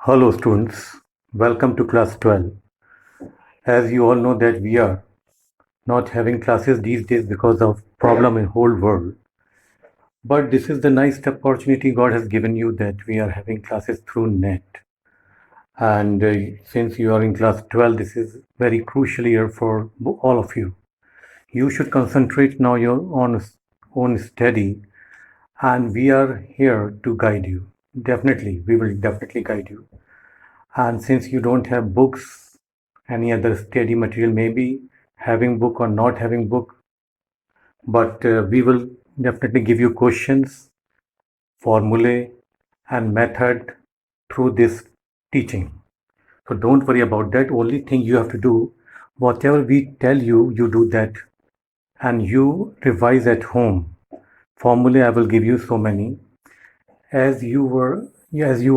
Hello students, welcome to class 12. As you all know that we are not having classes these days because of problem in whole world. But this is the nice opportunity God has given you that we are having classes through net. And since you are in class 12, this is very crucial year for all of you. You should concentrate now your own study, and we are here to guide you. Definitely, we will definitely guide you. And since you don't have books, any other study material, maybe having book or not having book, but we will definitely give you questions, formulae, and method through this teaching. So don't worry about that. Only thing you have to do, whatever we tell you, you do that, and you revise at home. Formulae I will give you so many. As you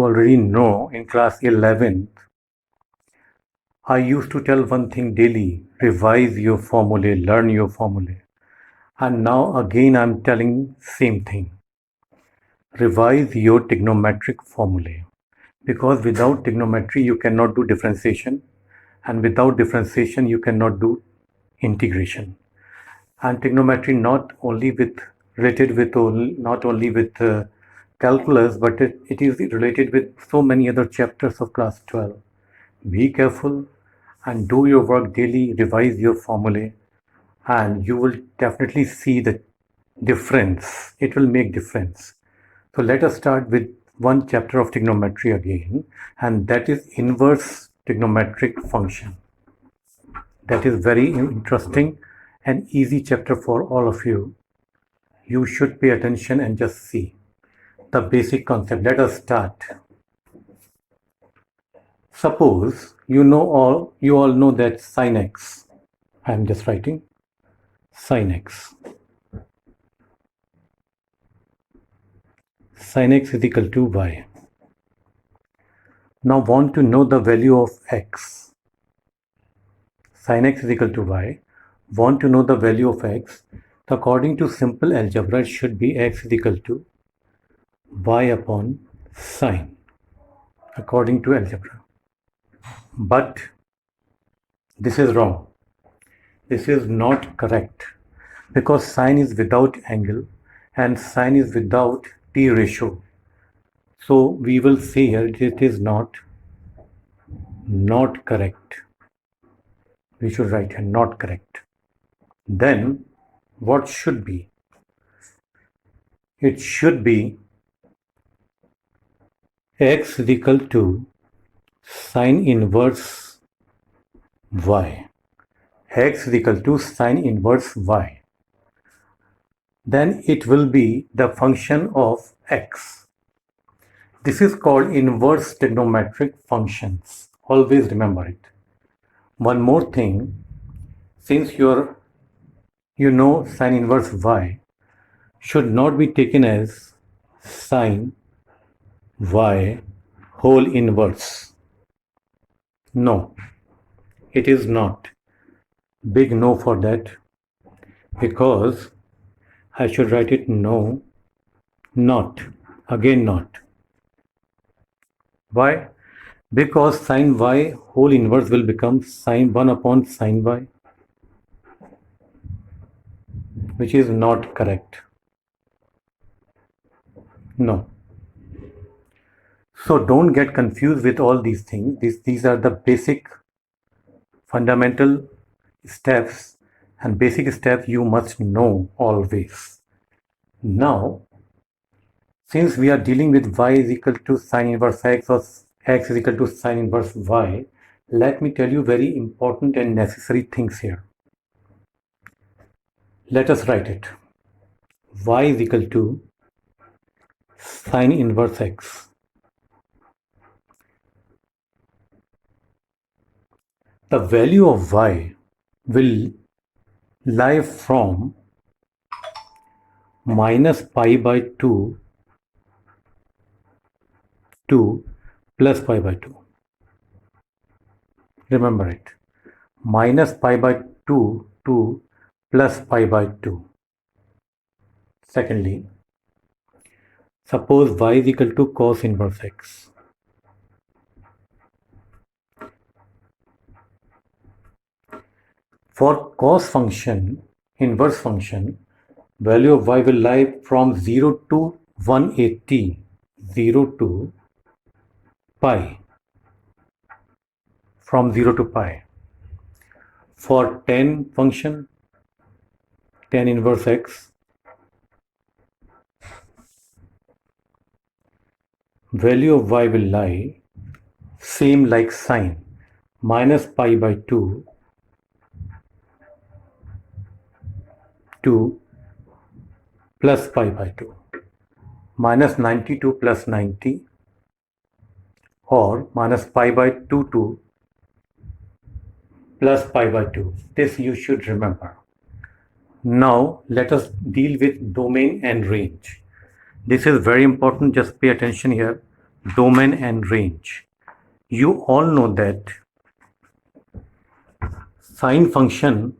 already know in class 11, I used to tell one thing daily: revise your formulae, learn your formulae. And now again I'm telling same thing. Revise your trigonometric formulae. Because without trigonometry you cannot do differentiation, and without differentiation you cannot do integration. And trigonometry not only with related with not only with calculus, but it is related with so many other chapters of class 12. Be careful and do your work daily, revise your formulae, and you will definitely see the difference. It will make difference. So let us start with one chapter of trigonometry again, and that is inverse trigonometric function. That is very interesting and easy chapter for all of you. You should pay attention and just see the basic concept. Let us start. Suppose you all know that sin x. I am just writing sin x. Sin x is equal to y. Now want to know the value of x. Sin x is equal to y. Want to know the value of x. According to simple algebra, it should be x is equal to y upon sine. According to algebra. But this is wrong. This is not correct. Because sine is without angle and sine is without t ratio. So we will say here it is not correct. We should write here not correct. Then what should be? It should be x is equal to sine inverse y. X is equal to sine inverse y. Then it will be the function of x. This is called inverse trigonometric functions. Always remember it. One more thing, since you know sine inverse y should not be taken as sine y whole inverse. No, it is not. Big no for that, because I should write it no, not, again not. Why? Because sine y whole inverse will become sine 1 upon sine y, which is not correct. No. So don't get confused with all these things. These are the basic fundamental steps, and basic steps you must know always. Now, since we are dealing with y is equal to sine inverse x or x is equal to sine inverse y, let me tell you very important and necessary things here. Let us write it. Y is equal to sine inverse x. The value of y will lie from minus pi by 2 to plus pi by 2. Remember it. Minus pi by 2 to plus pi by 2. Secondly, suppose y is equal to cos inverse x. For cos function, inverse function, value of y will lie from 0 to 180, 0 to pi, from 0 to pi. For tan function, tan inverse x, value of y will lie same like sine, minus pi by 2 to plus pi by 2, minus 92 plus 90, or minus pi by 2 to plus pi by 2. This you should remember. Now let us deal with domain and range. This is very important, just pay attention here. Domain and range. You all know that sine function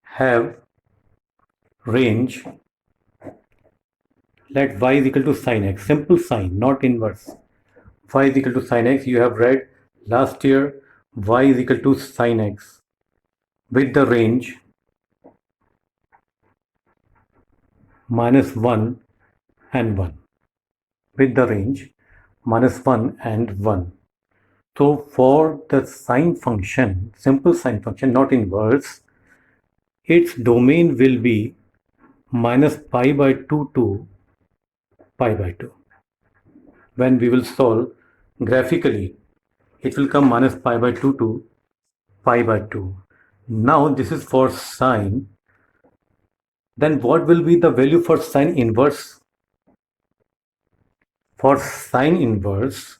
have range. Let y is equal to sine x, simple sine, not inverse. Y is equal to sine x, you have read last year, y is equal to sine x with the range minus 1 and 1, with the range minus 1 and 1. So for the sine function, simple sine function, not inverse, its domain will be minus pi by 2 to pi by 2. When we will solve graphically, it will come minus pi by 2 to pi by 2. Now this is for sine. Then what will be the value for sine inverse? For sine inverse,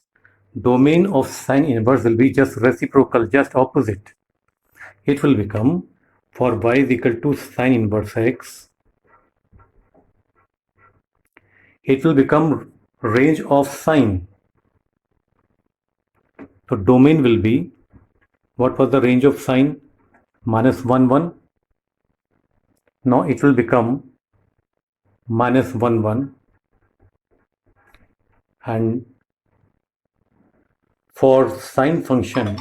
domain of sine inverse will be just reciprocal, just opposite. It will become, for y is equal to sine inverse x, it will become range of sine. So domain will be, what was the range of sine? Minus 1, 1. Now it will become minus 1, 1. And for sine function,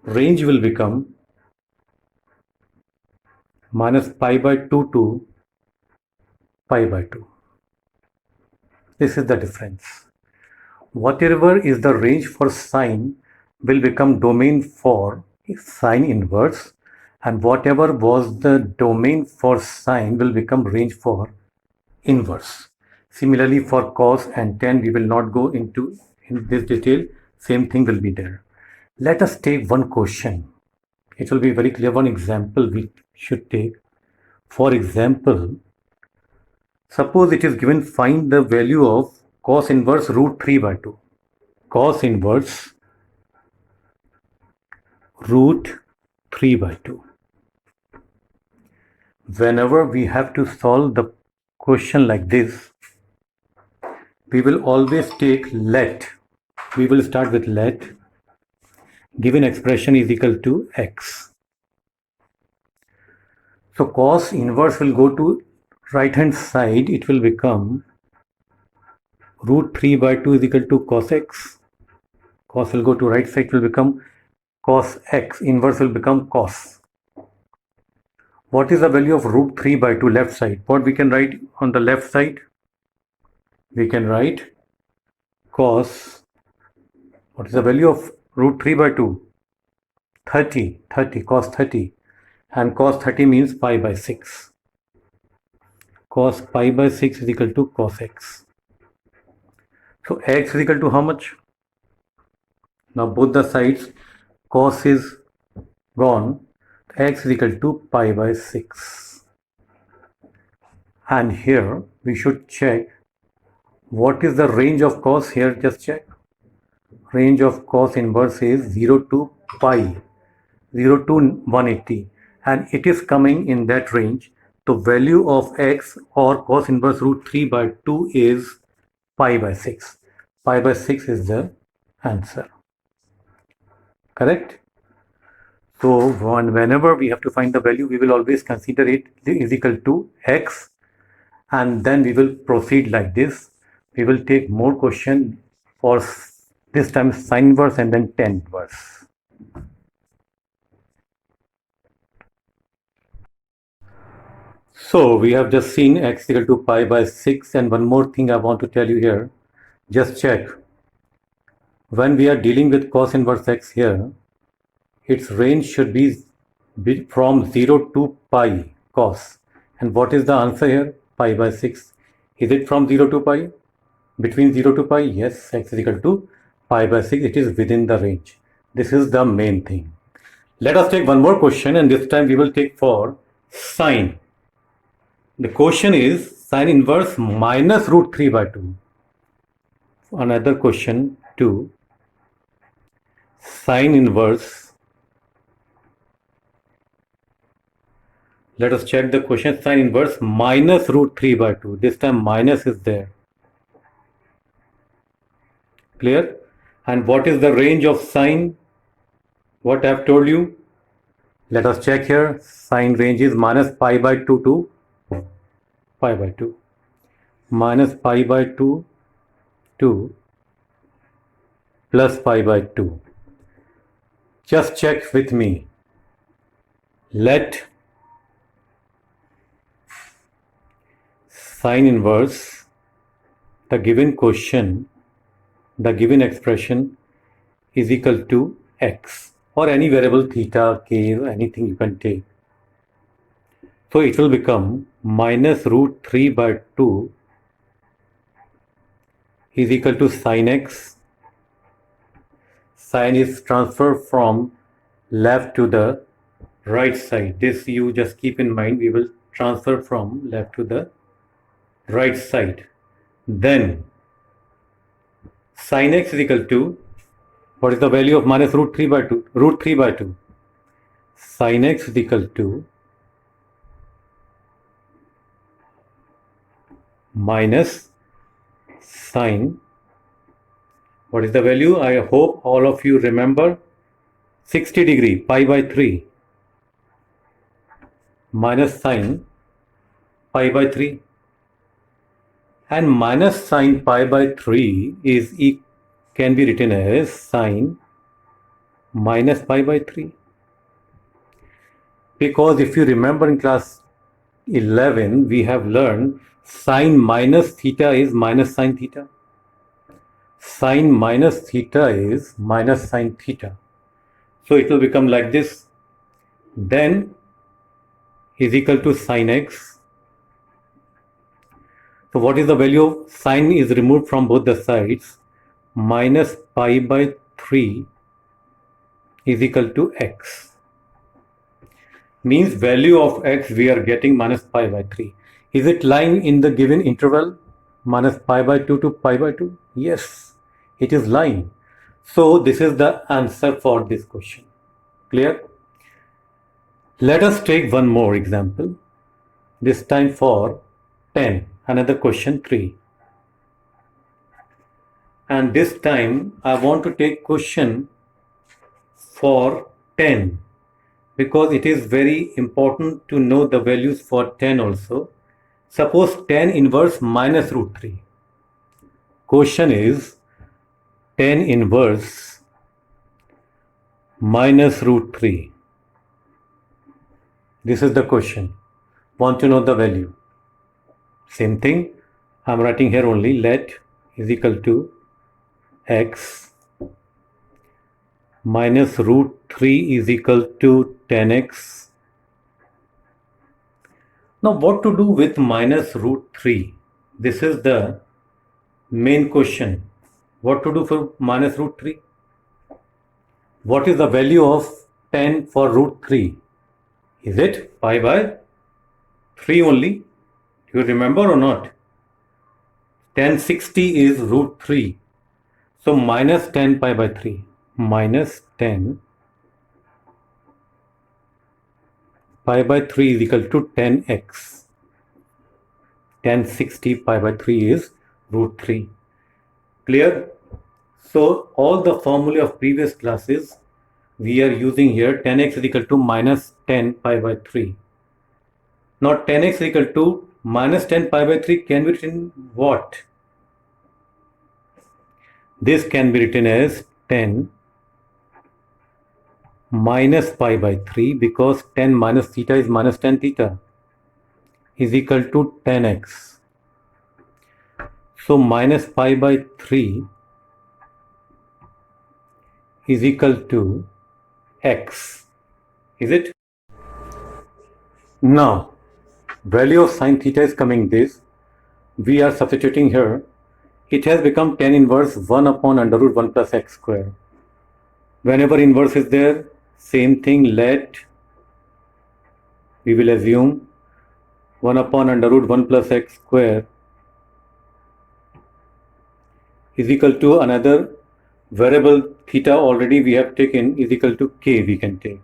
range will become minus pi by 2 to pi by 2. This is the difference. Whatever is the range for sine will become domain for sine inverse, and whatever was the domain for sine will become range for inverse. Similarly, for cos and tan, we will not go into in this detail. Same thing will be there. Let us take one question. It will be very clear. One example we should take. For example, suppose it is given, find the value of cos inverse root 3 by 2. Cos inverse root 3 by 2. Whenever we have to solve the question like this, we will always take let. We will start with let. Given expression is equal to x. So cos inverse will go to right hand side. It will become root 3 by 2 is equal to cos x. Cos will go to right side, will become cos x. Inverse will become cos. What is the value of root 3 by 2 left side? What we can write on the left side? We can write cos. What is the value of root 3 by 2? 30, cos 30. And cos 30 means pi by 6. Cos pi by 6 is equal to cos x. So x is equal to how much? Now both the sides, cos is gone. X is equal to pi by 6. And here we should check what is the range of cos here. Just check. Range of cos inverse is 0 to pi, 0 to 180, and it is coming in that range. The value of x or cos inverse root 3 by 2 is pi by 6. Pi by 6 is the answer. Correct? So whenever we have to find the value, we will always consider it is equal to x, and then we will proceed like this. We will take more question for this time sine inverse and then tan inverse. So we have just seen x equal to pi by 6, and one more thing I want to tell you here. Just check. When we are dealing with cos inverse x here, its range should be from 0 to pi cos. And what is the answer here? Pi by 6. Is it from 0 to pi? Between 0 to pi? Yes, x is equal to pi by 6. It is within the range. This is the main thing. Let us take one more question, and this time we will take for sine. The question is sine inverse minus root 3 by 2. Another question 2. Sine inverse. Let us check the question. Sine inverse minus root 3 by 2. This time minus is there. Clear? And what is the range of sine? What I have told you? Let us check here. Sine range is minus pi by 2 to pi by 2. Minus pi by 2 to plus pi by 2. Just check with me. Let sine inverse, the given question, the given expression is equal to x or any variable theta, k, anything you can take. So it will become minus root 3 by 2 is equal to sine x. Sine is transferred from left to the right side. This you just keep in mind. We will transfer from left to the right side. Then sine x is equal to, what is the value of minus root 3 by 2? Root 3 by 2. Sine x is equal to minus sine. What is the value? I hope all of you remember. 60 degree, pi by 3. Minus sine pi by 3. And minus sine pi by 3 can be written as sine minus pi by 3. Because if you remember in class 11, we have learned sine minus theta is minus sine theta. Sine minus theta is minus sine theta. So it will become like this. Then is equal to sine x. So what is the value of sine is removed from both the sides? Minus pi by 3 is equal to x. Means value of x we are getting minus pi by 3. Is it lying in the given interval? Minus pi by 2 to pi by 2? Yes, it is lying. So this is the answer for this question. Clear? Let us take one more example. This time for 10. Another question 3. And this time I want to take question for 10 because it is very important to know the values for 10 also. Suppose 10 inverse minus root 3. Question is 10 inverse minus root 3. This is the question. Want to know the value. Same thing. I am writing here only let is equal to x minus root 3 is equal to 10x. Now what to do with minus root 3? This is the main question. What to do for minus root 3? What is the value of 10 for root 3? Is it pi by 3 only? Do you remember or not? 1060 is root 3. So minus 10 pi by 3. Minus 10 pi by 3 is equal to 10x. 1060 pi by 3 is root 3. Clear? So all the formulae of previous classes we are using here. 10x is equal to minus 10 pi by 3. Now 10x is equal to minus 10 pi by 3 can be written what? This can be written as 10 minus pi by 3 because 10 minus theta is minus 10 theta. is equal to 10x. So minus pi by 3 is equal to x. Is it? Now, value of sine theta is coming this. We are substituting here. It has become tan inverse 1 upon under root 1 plus x square. Whenever inverse is there, same thing, we will assume 1 upon under root 1 plus x square is equal to another variable theta already we have taken is equal to k we can take.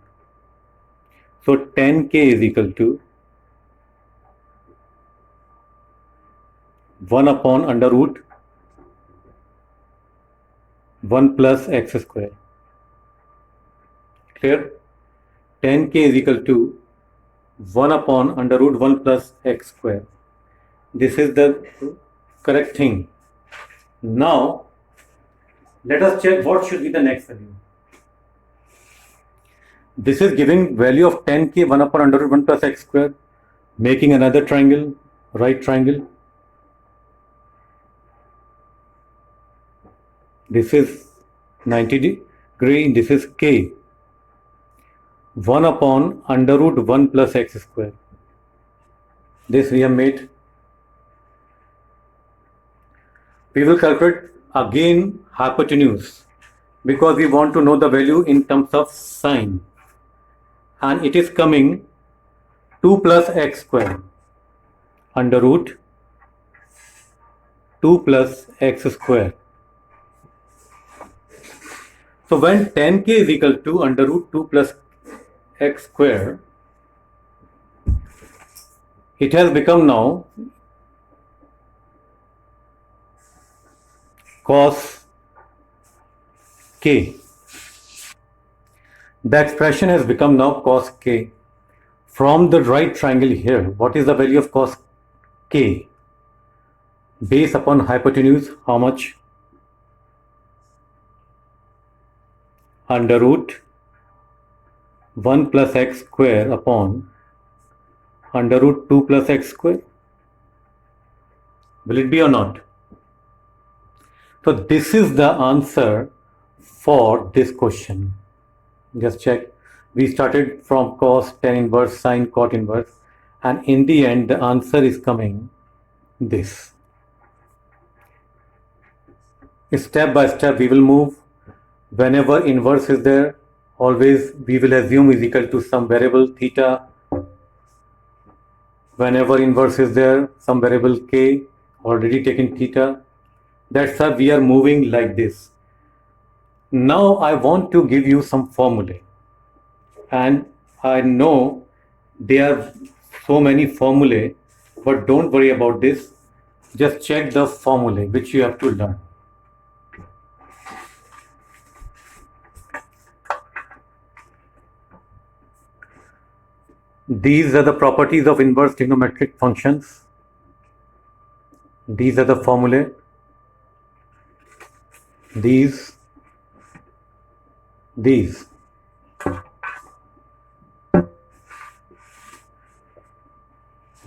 So tan k is equal to 1 upon under root 1 plus x square. Clear? Tan k is equal to 1 upon under root 1 plus x square. This is the correct thing. Now, let us check what should be the next value. This is giving value of tan k 1 upon under root 1 plus x square, making another triangle, right triangle. This is 90 degree, this is k. 1 upon under root 1 plus x square. This we have made. We will calculate again hypotenuse because we want to know the value in terms of sine. And it is coming 2 plus x square under root 2 plus x square. So when tan k is equal to under root 2 plus x square, it has become now cos k. The expression has become now cos k. From the right triangle here, what is the value of cos k? Base upon hypotenuse, how much? Under root 1 plus x square upon under root 2 plus x square. Will it be or not? So this is the answer for this question. Just check. We started from cos, tan inverse, sine, cot inverse, and in the end the answer is coming this. Step by step we will move. Whenever inverse is there, always we will assume is equal to some variable theta. Whenever inverse is there, some variable k, already taken theta. That's how we are moving like this. Now I want to give you some formulae, and I know there are so many formulae, but don't worry about this. Just check the formulae which you have to learn. These are the properties of inverse trigonometric functions. These are the formulae. These.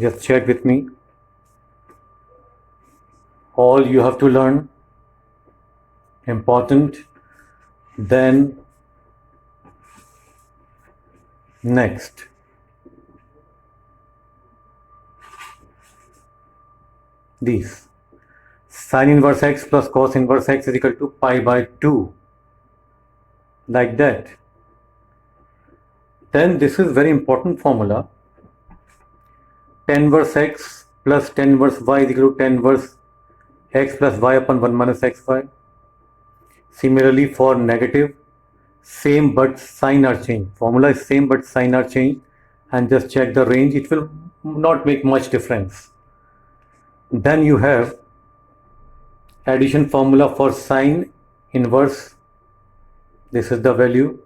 Just check with me. All you have to learn, important. Then next. These. Sine inverse x plus cos inverse x is equal to pi by 2. Like that. Then this is very important formula. Tan inverse x plus tan inverse y is equal to tan inverse x plus y upon 1 minus xy. Similarly for negative, same but sign are changed. Formula is same but sign are changed, and just check the range. It will not make much difference. Then you have addition formula for sine inverse. This is the value.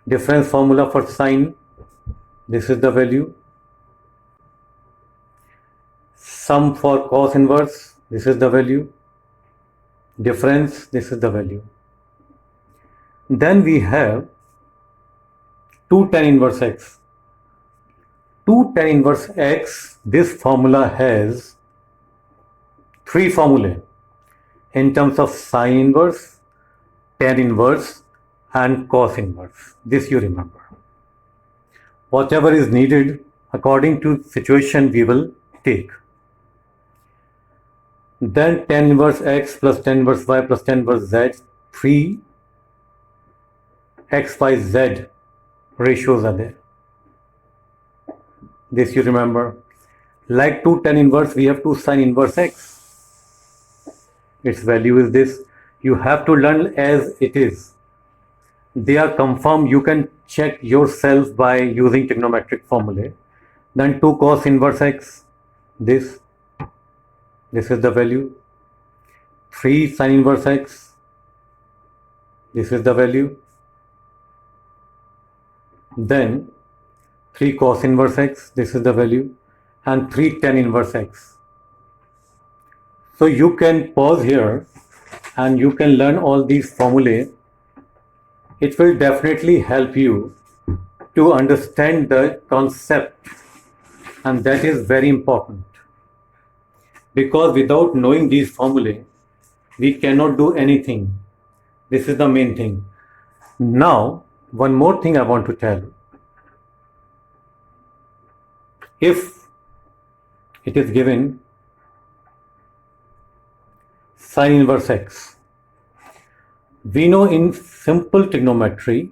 Difference formula for sine. This is the value. Sum for cos inverse. This is the value. Difference. This is the value. Then we have 2 tan inverse x. 2 tan inverse x, this formula has 3 formulae in terms of sine inverse, tan inverse and cos inverse. This you remember. Whatever is needed according to situation we will take. Then tan inverse x plus tan inverse y plus tan inverse z, 3 x, y, z ratios are there. This you remember. Like 2 tan inverse, we have 2 sine inverse x. Its value is this. You have to learn as it is. They are confirmed. You can check yourself by using trigonometric formulae. Then 2 cos inverse x, this is the value. 3 sine inverse x, this is the value. Then 3 cos inverse x, this is the value, and 3 tan inverse x. So you can pause here and you can learn all these formulae. It will definitely help you to understand the concept, and that is very important. Because without knowing these formulae, we cannot do anything. This is the main thing. Now, one more thing I want to tell. If it is given sine inverse x, we know in simple trigonometry,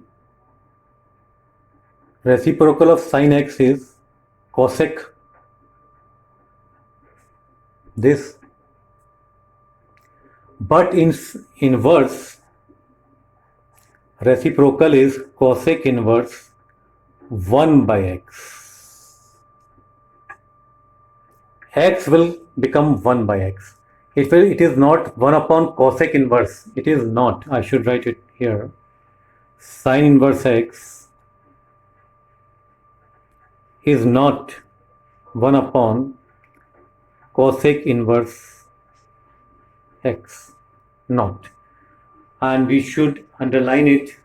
reciprocal of sine x is cosec this, but in inverse, reciprocal is cosec inverse 1 by x. X will become 1 by x. It is not 1 upon cosec inverse. It is not. I should write it here. Sine inverse x is not 1 upon cosec inverse x. Not. And we should underline it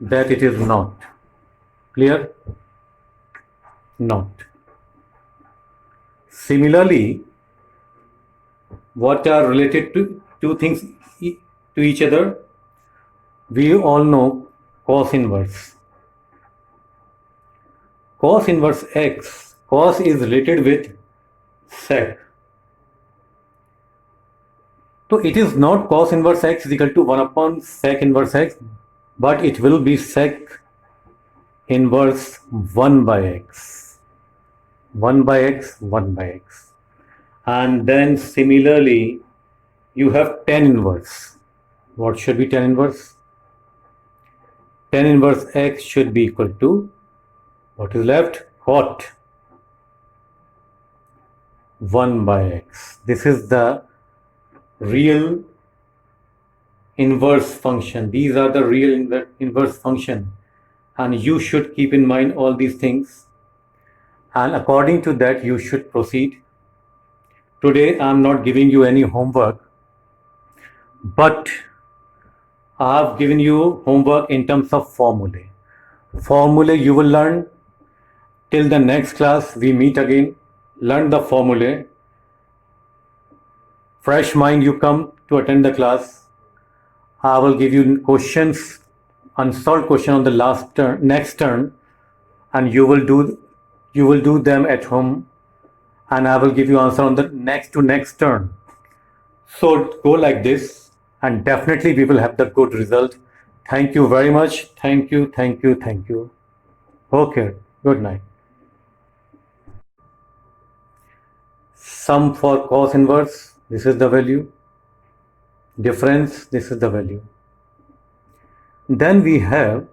that it is not. Clear? Not. Similarly, what are related to two things to each other? We all know cos inverse. Cos inverse x, cos is related with sec. So it is not cos inverse x is equal to 1 upon sec inverse x, but it will be sec inverse 1 by x. 1 by x, 1 by x. And then similarly, you have tan inverse. What should be tan inverse? Tan inverse x should be equal to, what is left? Cot 1 by x. This is the real inverse function. These are the real inverse function, and you should keep in mind all these things, and according to that you should proceed. Today I am not giving you any homework, but I have given you homework in terms of formulae. Formulae you will learn. Till the next class we meet again. Learn the formulae. Fresh mind you come to attend the class. I will give you questions, unsolved question on the last turn, next turn, and you will do them at home, and I will give you answer on the next turn. So go like this, and definitely we will have the good result. Thank you very much. Thank you. Okay, good night. Sum for cos inverse, this is the value. Difference, this is the value. Then we have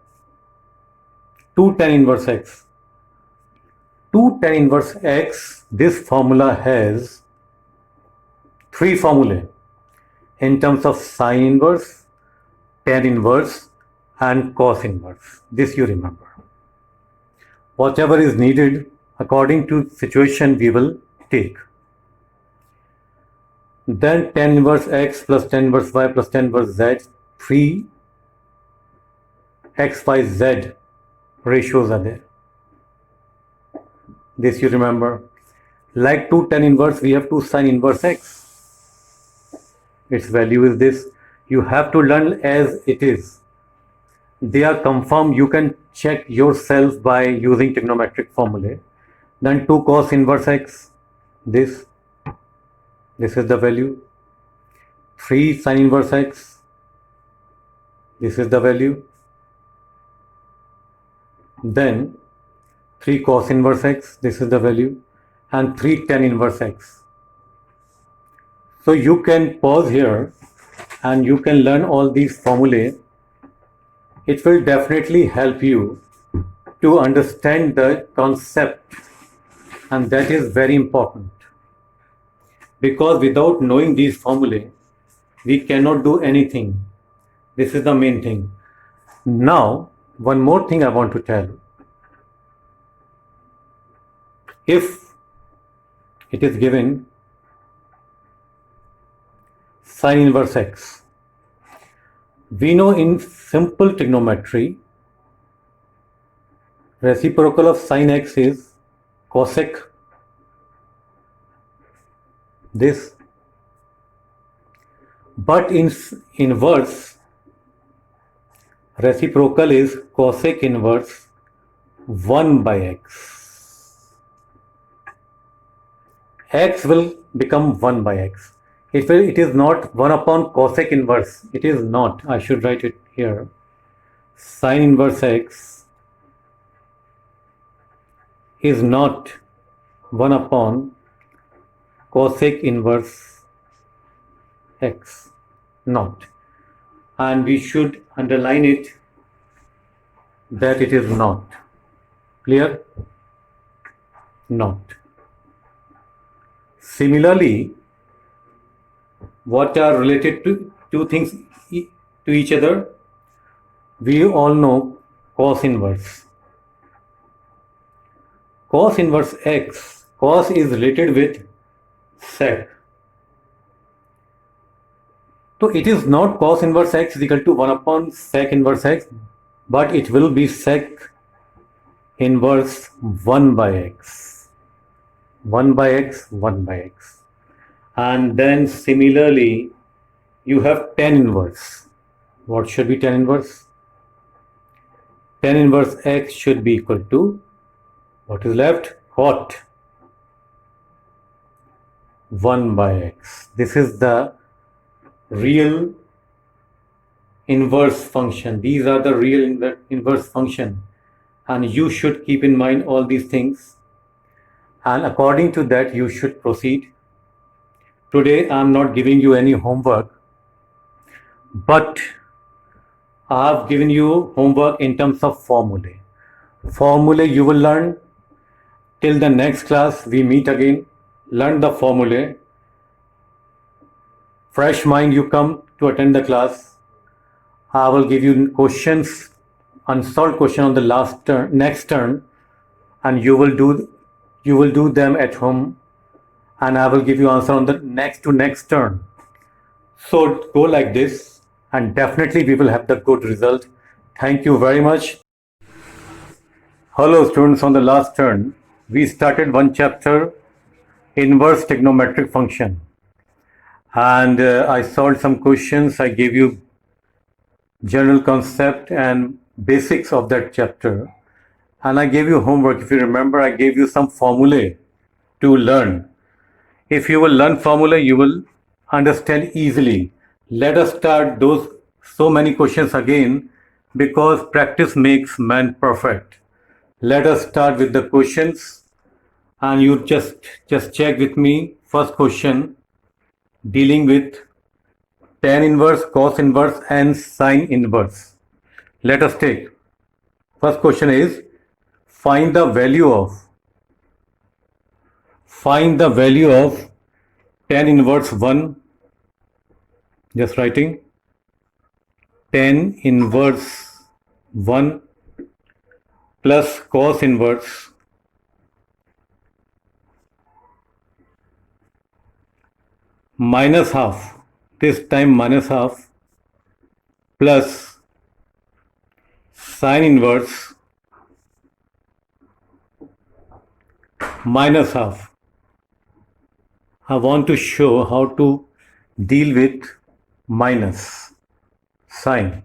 2 tan inverse x. 2 tan inverse x, this formula has 3 formulae in terms of sine inverse, tan inverse and cos inverse. This you remember. Whatever is needed according to situation we will take. Then tan inverse x plus tan inverse y plus tan inverse z, 3 x, y, z ratios are there. This you remember. Like 2 tan inverse, we have 2 sin inverse x. Its value is this. You have to learn as it is. They are confirmed. You can check yourself by using trigonometric formulae. Then 2 cos inverse x. This is the value. 3 sin inverse x. This is the value. Then 3 cos inverse x. This is the value. And 3 tan inverse x. So you can pause here and you can learn all these formulae. It will definitely help you to understand the concept, and that is very important, because without knowing these formulae we cannot do anything. This is the main thing. Now one more thing I want to tell. If it is given sin inverse x, we know in simple trigonometry reciprocal of sin x is cosec this, but in inverse reciprocal is cosec inverse 1 by x. X will become 1 by x. It is not 1 upon cosec inverse. It is not. I should write it here. Sin inverse x is not 1 upon cosec inverse x. Not. And we should underline it that it is not. Clear? Not. Similarly, what are related to two things to each other? We all know cos inverse. Cos inverse x, cos is related with sec. So it is not cos inverse x is equal to 1 upon sec inverse x, but it will be sec inverse 1 by x. 1 by x, 1 by x. And then similarly, you have tan inverse. What should be tan inverse? Tan inverse x should be equal to, what is left? Cot 1 by x. This is the real inverse function. These are the real inverse function. And you should keep in mind all these things. And according to that, you should proceed. Today, I am not giving you any homework, but I have given you homework in terms of formulae. Formulae you will learn. Till the next class, we meet again. Learn the formulae. Fresh mind, you come to attend the class. I will give you questions, unsolved question on the last turn, next turn, and you will do them at home, and I will give you answer on the next to next turn. So go like this, and definitely we will have the good result. Thank you very much. Hello students, on the last turn, we started one chapter, inverse trigonometric function. And I solved some questions. I gave you general concept and basics of that chapter. And I gave you homework. If you remember, I gave you some formulae to learn. If you will learn formulae, you will understand easily. Let us start those so many questions again, because practice makes man perfect. Let us start with the questions, and you just check with me. First question, dealing with tan inverse, cos inverse and sin inverse. Let us take. First question is, find the value of tan inverse 1. Just writing tan inverse 1 plus cos inverse minus half, this time minus half, plus sin inverse minus half. I want to show how to deal with minus sign.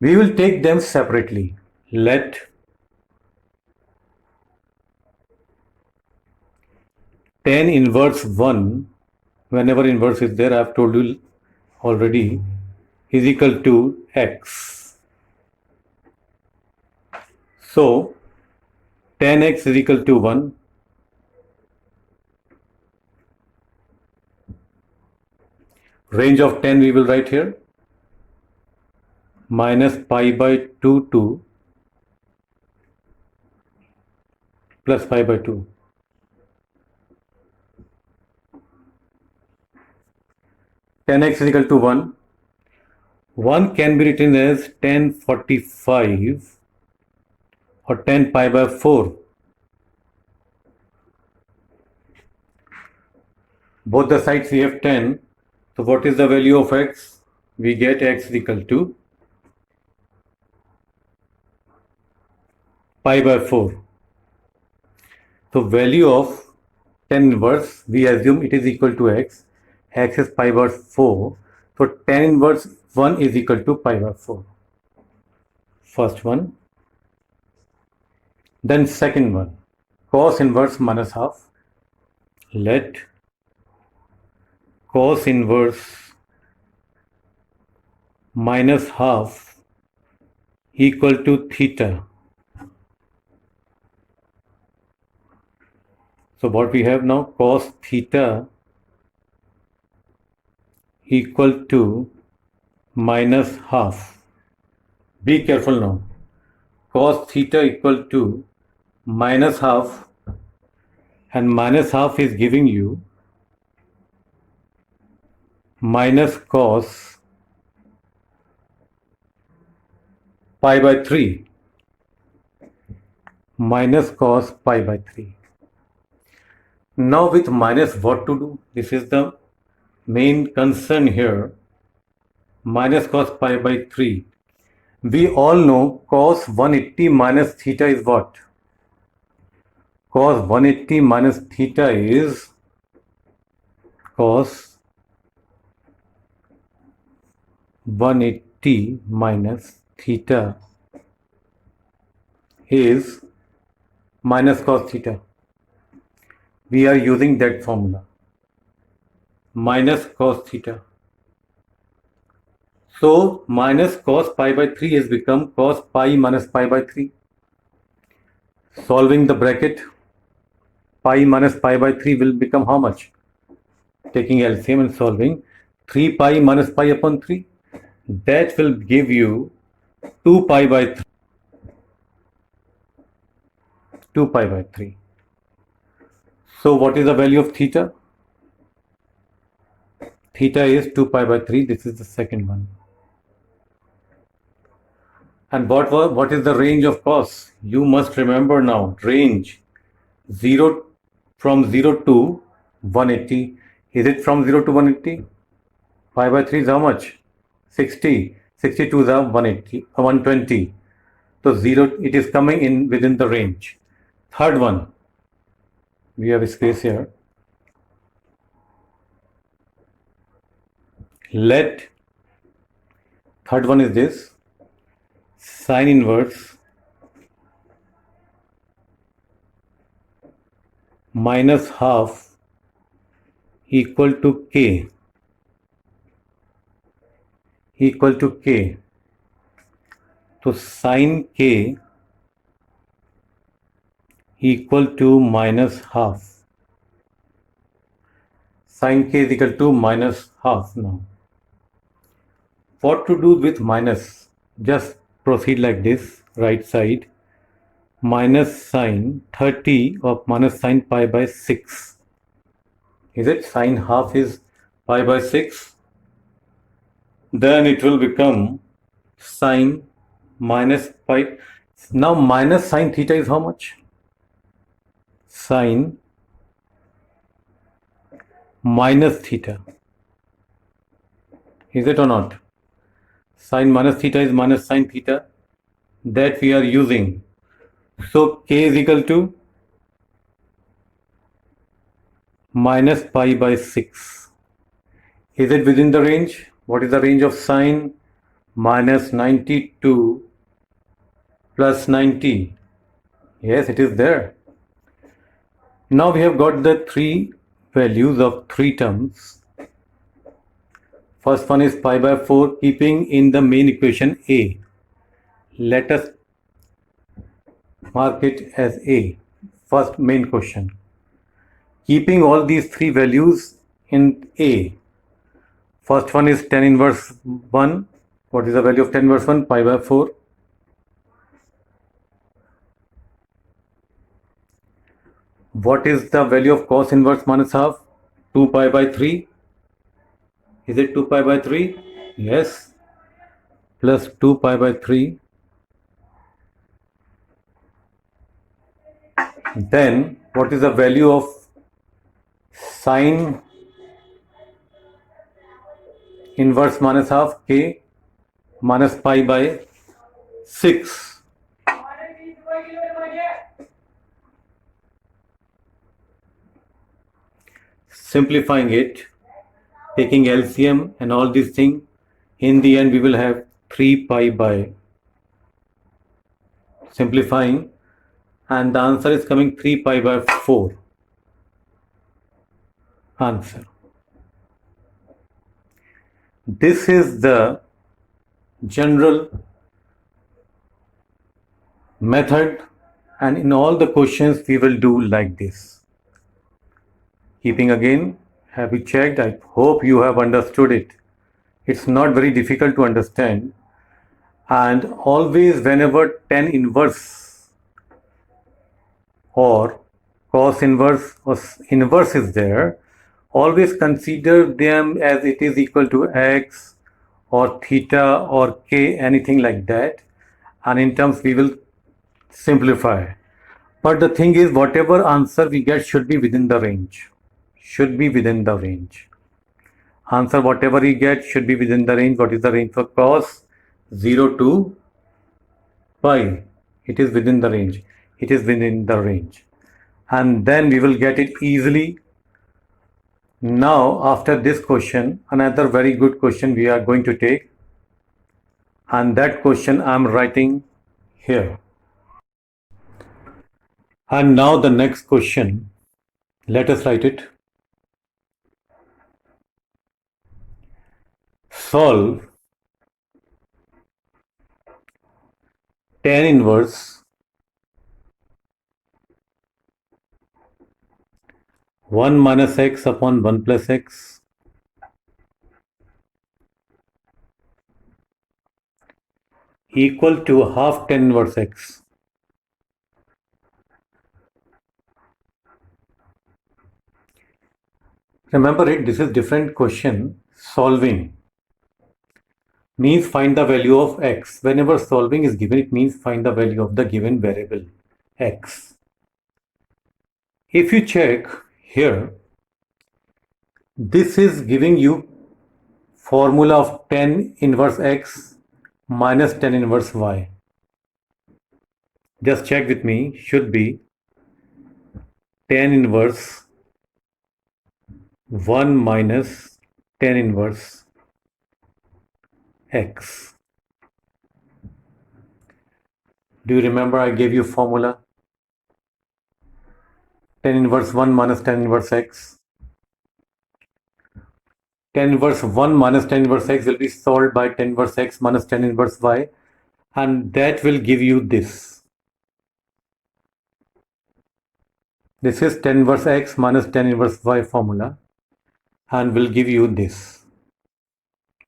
We will take them separately. Let tan inverse 1, whenever inverse is there, I have told you already, is equal to x. So tan x is equal to 1. Range of tan we will write here, minus pi by 2 to plus pi by 2. Tan x is equal to 1. 1 can be written as tan 45 or tan pi by 4. Both the sides we have 10. So what is the value of x? We get x is equal to pi by 4. So value of tan inverse, we assume it is equal to x. X is pi by 4. So tan inverse 1 is equal to pi by 4. First one. Then second one. Cos inverse minus half. Let cos inverse minus half equal to theta. So what we have now, cos theta equal to minus half. Be careful now. Cos theta equal to minus half, and minus half is giving you minus cos pi by 3. Minus cos pi by 3. Now with minus what to do? This is the main concern here. Minus cos pi by 3. We all know cos 180 minus theta is what? Cos 180 minus theta is cos 180 minus theta is minus cos theta. We are using that formula, minus cos theta. So minus cos pi by 3 has become cos pi minus pi by 3. Solving the bracket, pi minus pi by 3 will become how much? Taking LCM and solving, 3 pi minus pi upon 3. That will give you 2 pi by 3. 2 pi by 3. So what is the value of theta? Theta is 2 pi by 3. This is the second one. And what is the range of cos? You must remember now, range 0 from 0 to 180. Is it from 0 to 180? Pi by 3 is how much? 60. 62 is 180, 120. So 0, it is coming in within the range. Third one, we have a space here. Let, third one is this, sine inverse minus half equal to k. Equal to k. So sine k equal to minus half. Sine k is equal to minus half now. What to do with minus? Just proceed like this, right side. Minus sine 30 of minus sine pi by 6. Is it? Sine half is pi by 6. Then it will become sine minus pi. Now minus sine theta is how much? Sine minus theta. Is it or not? Sine minus theta is minus sine theta. That we are using. So k is equal to minus pi by 6. Is it within the range? What is the range of sine? Minus 92 plus 90. Yes, it is there. Now we have got the three values of three terms. First one is pi by 4, keeping in the main equation A. Let us mark it as A. First main question. Keeping all these three values in A. First one is tan inverse 1. What is the value of tan inverse 1? Pi by 4. What is the value of cos inverse minus half? 2 pi by 3. Is it 2 pi by 3? Yes. Plus 2 pi by 3. Then what is the value of sine inverse minus half? K minus pi by 6. Simplifying it, taking LCM and all these things, in the end we will have 3 pi by, simplifying, and the answer is coming 3 pi by 4. Answer. This is the general method, and in all the questions we will do like this. Keeping again, have you checked? I hope you have understood it. It's not very difficult to understand, and always whenever tan inverse or cos inverse or inverse is there, always consider them as it is equal to x or theta or k, anything like that, and in terms we will simplify. But the thing is, whatever answer we get should be within the range. Should be within the range. Answer whatever we get should be within the range. What is the range for cos? 0 to pi. It is within the range. It is within the range. And then we will get it easily. Now, after this question, another very good question we are going to take. And that question I am writing here. And now the next question. Let us write it. Solve tan inverse 1 minus x upon 1 plus x equal to half tan inverse x. Remember it, this is different question. Solving means find the value of x. Whenever solving is given, it means find the value of the given variable x. If you check here, this is giving you formula of tan inverse x minus tan inverse y. Just check with me, should be tan inverse 1 minus tan inverse x. Do you remember I gave you formula? Tan inverse 1 minus tan inverse x. Tan inverse 1 minus tan inverse x will be solved by tan inverse x minus tan inverse y, and that will give you this. This is tan inverse x minus tan inverse y formula, and will give you this.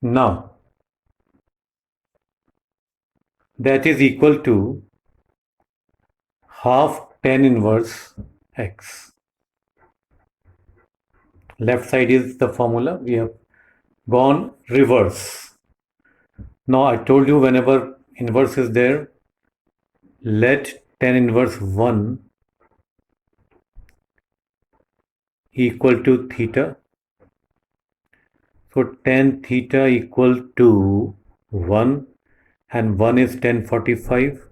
Now, that is equal to half tan inverse x. Left side is the formula. We have gone reverse. Now I told you whenever inverse is there, let tan inverse 1 equal to theta. So tan theta equal to 1, and 1 is tan 45.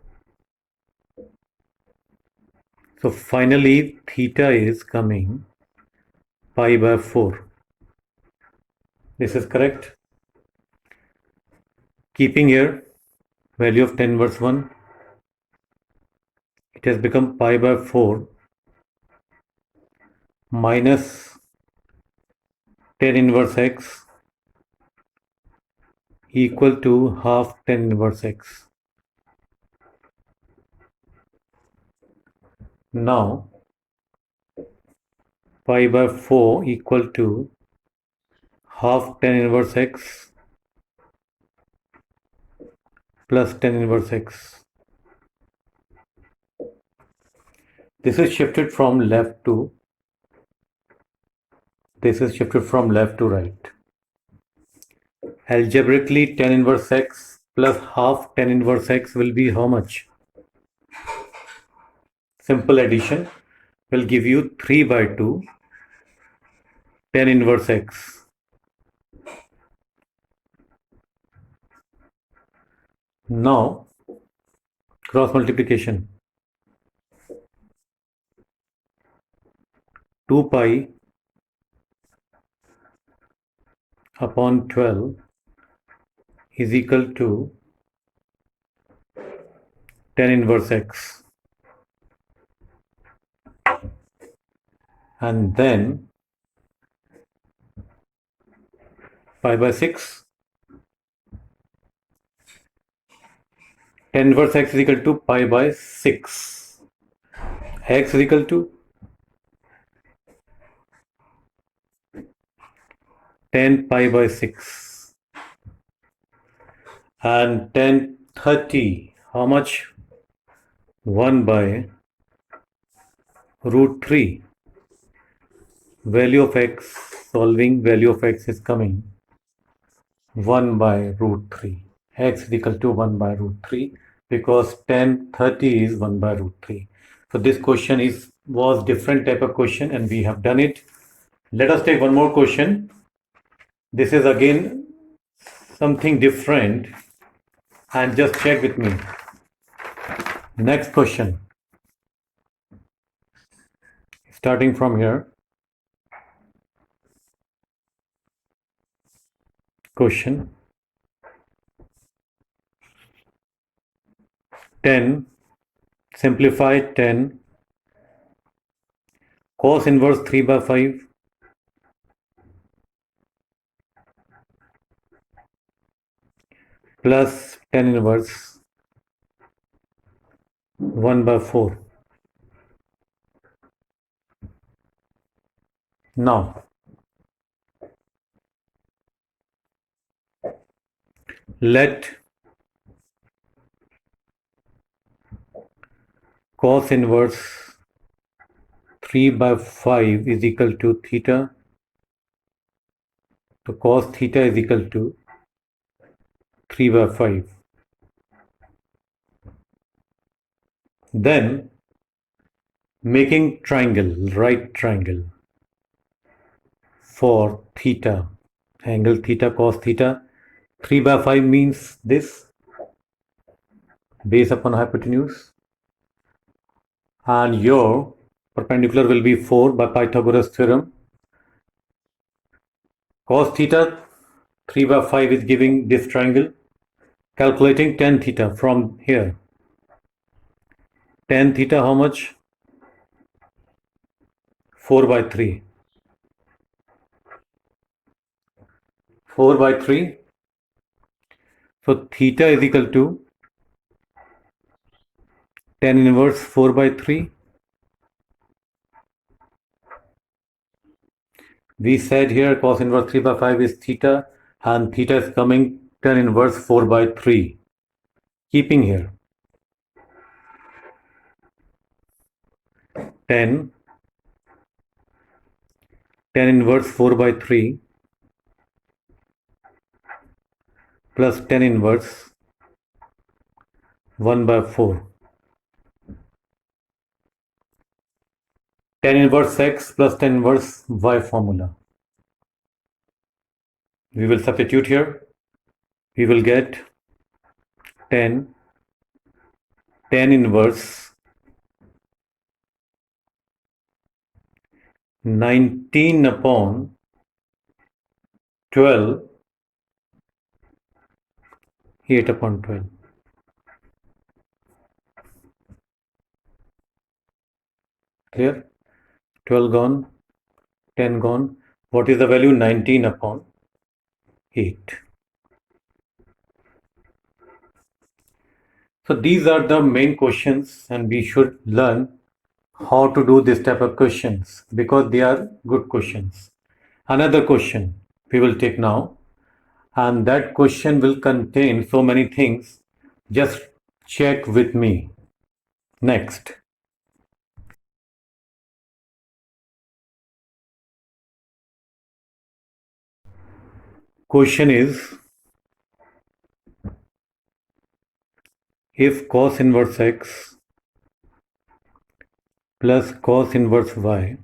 So finally theta is coming pi by 4. This is correct. Keeping here value of 10 inverse 1, it has become pi by 4 minus 10 inverse x equal to half 10 inverse x. Now pi by 4 equal to half 10 inverse x plus 10 inverse x. This is shifted from left to right. Algebraically 10 inverse x plus half 10 inverse x will be how much? Simple addition will give you 3 by 2 10 inverse x. Now cross multiplication, 2 pi upon 12 is equal to 10 inverse x, and then pi by 6, 10 inverse x is equal to pi by 6, x is equal to 10 pi by 6, and 10 30, how much? 1 by root 3. Value of x, solving value of x is coming 1 by root 3. X is equal to 1 by root 3 because 10 30 is 1 by root 3. So this question was different type of question and we have done it. Let us take one more question. This is again something different, and just check with me. Next question, starting from here. Question 10, simplify 10 cos inverse 3 by 5 plus 10 inverse 1 by 4. Now let cos inverse 3 by 5 is equal to theta. So cos theta is equal to 3 by 5. Then making triangle, right triangle for theta, angle theta cos theta, 3 by 5 means this, base upon hypotenuse, and your perpendicular will be 4 by Pythagoras theorem. Cos theta 3 by 5 is giving this triangle. Calculating tan theta from here. Tan theta how much? 4 by 3. 4 by 3. So theta is equal to tan inverse 4 by 3. We said here cos inverse 3 by 5 is theta, and theta is coming tan inverse 4 by 3. Keeping here tan inverse 4 by 3 plus tan inverse 1 by 4. Tan inverse x plus tan inverse y formula. We will substitute here. We will get tan inverse 19 upon 12, 8 upon 12. Clear? 12 gone, 10 gone. What is the value? 19 upon 8. So these are the main questions, and we should learn how to do this type of questions because they are good questions. Another question we will take now, and that question will contain so many things. Just check with me. Next. Question is, if cos inverse x plus cos inverse y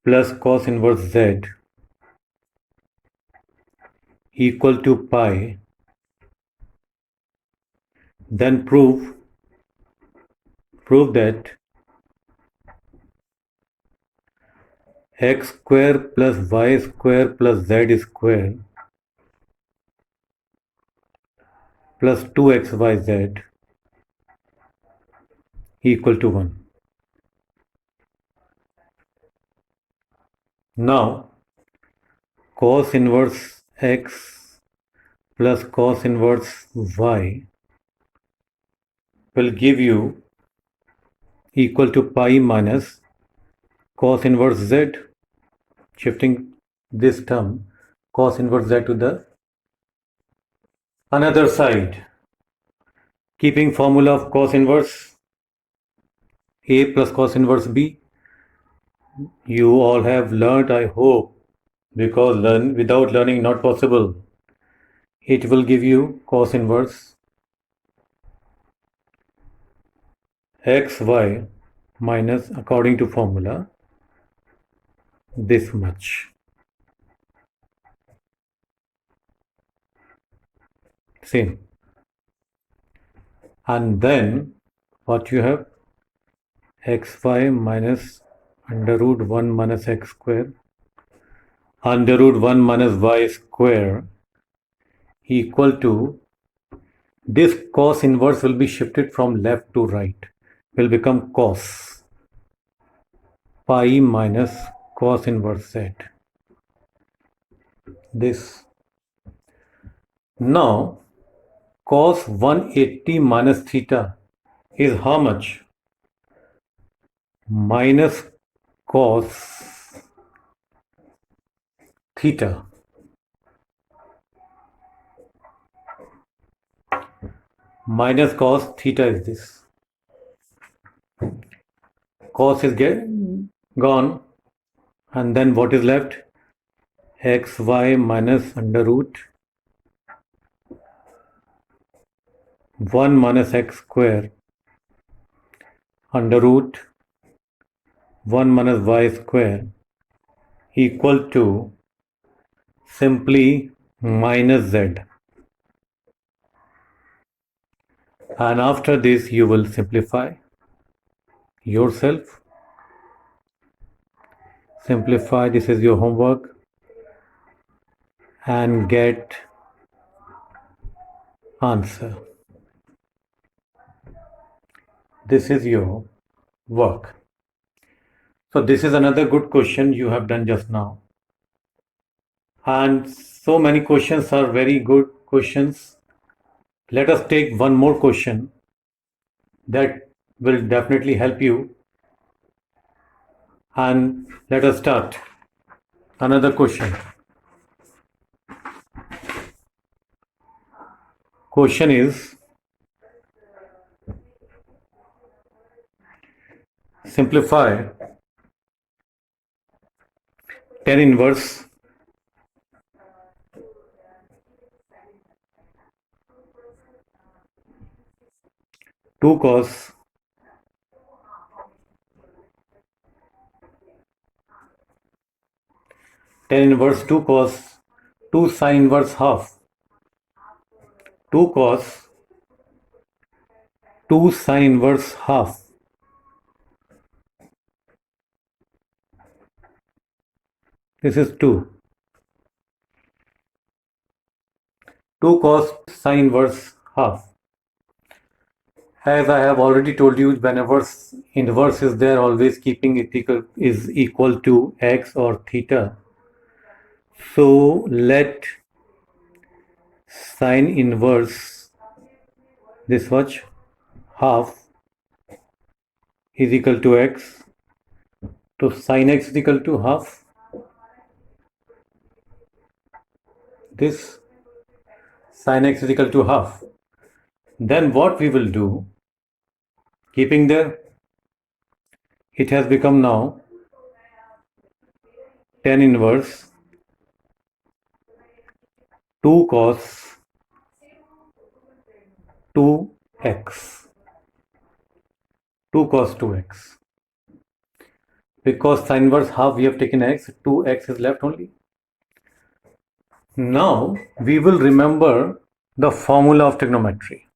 plus cos inverse z equal to pi, then prove that x square plus y square plus z square plus 2xyz equal to 1. Now, cos inverse x plus cos inverse y will give you equal to pi minus cos inverse z, shifting this term cos inverse z to the another side, keeping formula of cos inverse a plus cos inverse b. You all have learnt, I hope, because without learning not possible. It will give you cos inverse xy minus, according to formula, this much. Same. And then what you have? Xy minus under root 1 minus x square under root 1 minus y square equal to, this cos inverse will be shifted from left to right, will become cos pi minus cos inverse z. This. Now, cos 180 minus theta is how much? Minus cos theta. Minus cos theta is this. Cos is gone, and then what is left? Xy minus under root 1 minus x square under root 1 minus y square equal to simply minus z. And after this you will simplify yourself. Simplify, this is your homework, and get answer. This is your work. So this is another good question you have done just now. And so many questions are very good questions. Let us take one more question that will definitely help you. And let us start. Another question. Question is, simplify tan inverse two cos tan inverse 2 cos 2 sin inverse half 2 cos 2 sin inverse half This is 2. 2 cos sine inverse half. As I have already told you, whenever inverse is there, always keeping it is equal to x or theta. So let sine inverse this much half is equal to x. So sine x is equal to half this, sine x is equal to half. Then what we will do, keeping there, it has become now tan inverse 2 cos 2x. 2 cos 2x. Because sine inverse half we have taken x, 2x is left only. Now we will remember the formula of trigonometry.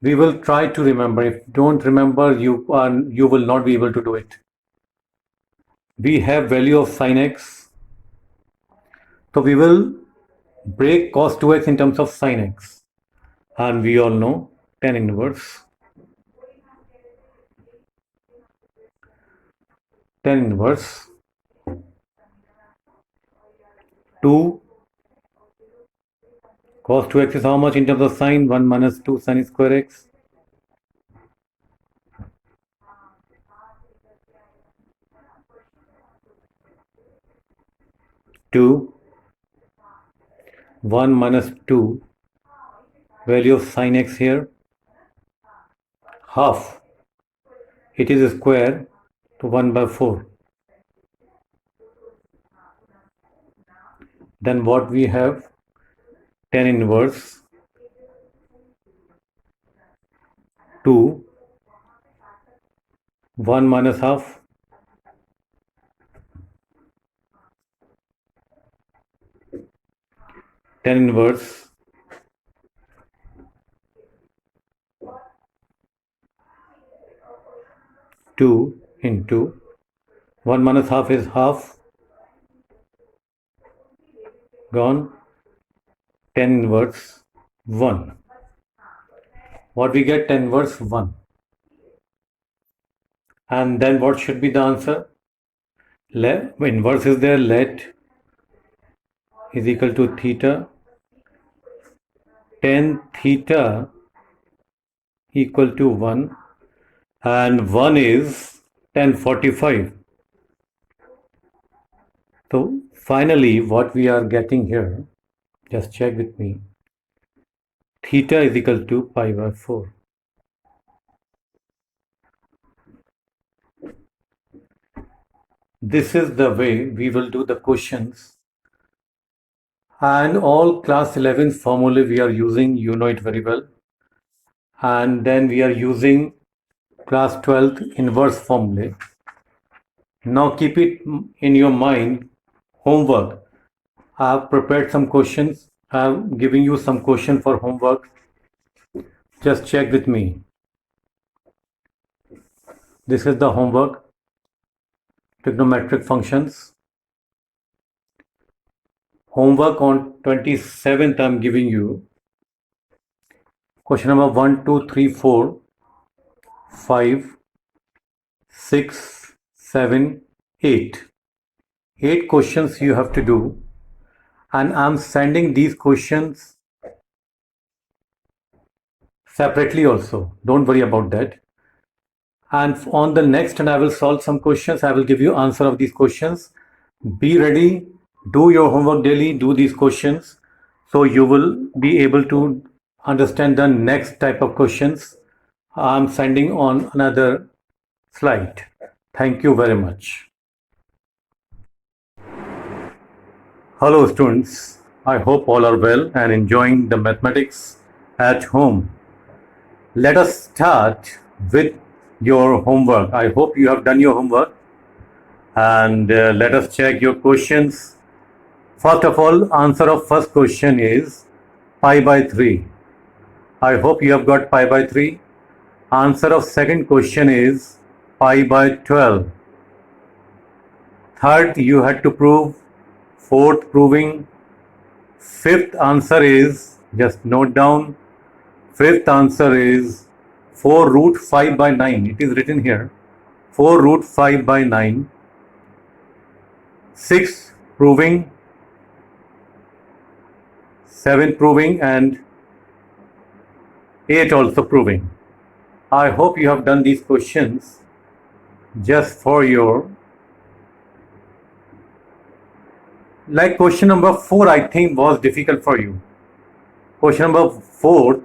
We will try to remember. If you don't remember, you will not be able to do it. We have value of sine x. So we will break cos 2x in terms of sine x. And we all know tan inverse 2 cos 2x is how much in terms of sine? 1 minus 2 sine square x. Two 1 minus 2 value of sine x here, half, it is a square, to 1 by 4. Then what we have, tan inverse 2 1 minus half, tan inverse 2 into 1 minus half is half, gone, tan inverse 1. What we get? Tan inverse 1. And then what should be the answer? Inverse is there, let is equal to theta, tan theta equal to 1, and 1 is tan 45. So finally what we are getting here, just check with me, theta is equal to pi by 4. This is the way we will do the questions, and all class 11 formulae we are using, you know it very well, and then we are using class 12 inverse formulae. Now keep it in your mind, homework. I have prepared some questions. I am giving you some question for homework. Just check with me. This is the homework. Trigonometric functions. Homework on 27th I am giving you. Question number 1, 2, 3, 4, 5, 6, 7, 8. 8 questions you have to do. And I am sending these questions separately also. Don't worry about that. And on the next, and I will solve some questions. I will give you answer of these questions. Be ready. Do your homework daily. Do these questions. So you will be able to understand the next type of questions I'm sending on another slide. Thank you very much. Hello students. I hope all are well and enjoying the mathematics at home. Let us start with your homework. I hope you have done your homework, and let us check your questions. First of all, answer of first question is pi by 3. I hope you have got pi by 3. Answer of second question is pi by 12. Third, you had to prove. Fourth, proving. Fifth answer is, just note down, fifth answer is 4 root 5 by 9. It is written here, 4 root 5 by 9. Sixth, proving. Seventh, proving, and 8 also proving. I hope you have done these questions just for your, like question number 4 I think was difficult for you. Question number 4,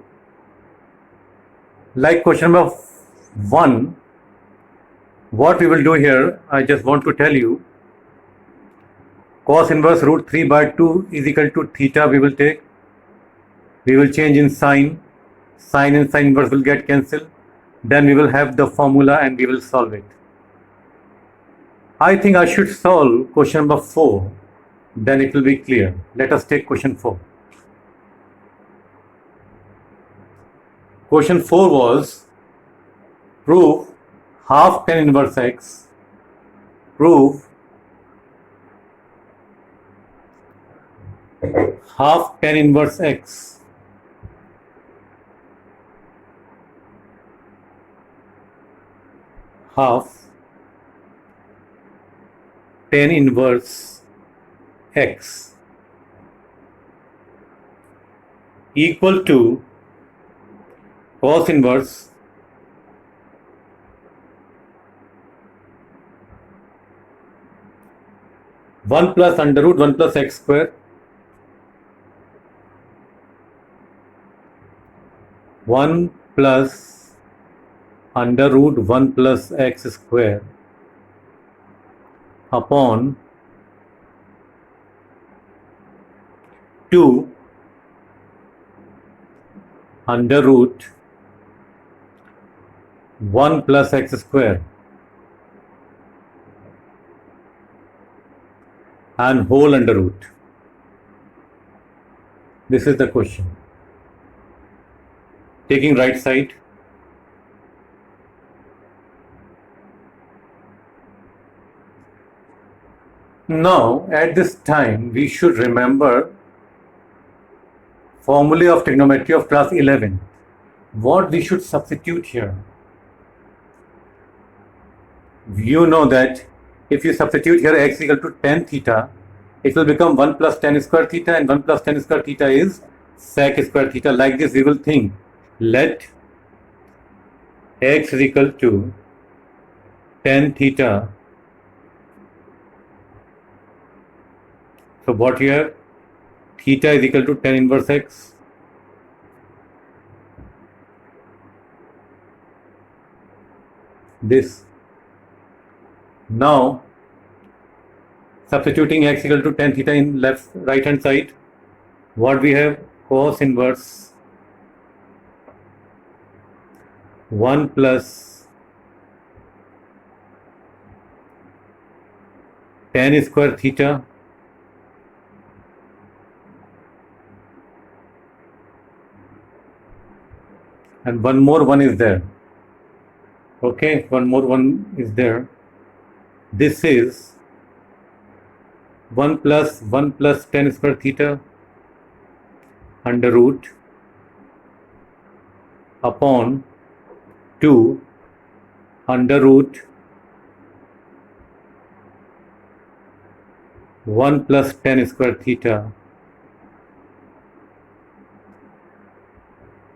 like question number 1, what we will do here, I just want to tell you, cos inverse root 3 by 2 is equal to theta we will take. We will change in sign. Sine and sine inverse will get cancelled. Then we will have the formula and we will solve it. I think I should solve question number 4. Then it will be clear. Let us take question 4. Question 4 was, prove half tan inverse x. Prove half tan inverse x half tan inverse x equal to cos inverse one plus under root 1 plus x square one plus under root 1 plus x square upon 2 under root 1 plus x square and whole under root. This is the question. Taking right side. Now, at this time, we should remember formulae of trigonometry of class 11. What we should substitute here? You know that if you substitute here x equal to tan theta, it will become 1 plus tan square theta, and 1 plus tan square theta is sec square theta. Like this, we will think, let x is equal to tan theta. So what you have? Theta is equal to tan inverse x. This. Now, substituting x equal to tan theta in right hand side, what we have? Cos inverse 1 plus tan square theta and one more one is there. Okay, one more one is there. This is 1 plus tan square theta under root upon 2 under root 1 plus tan square theta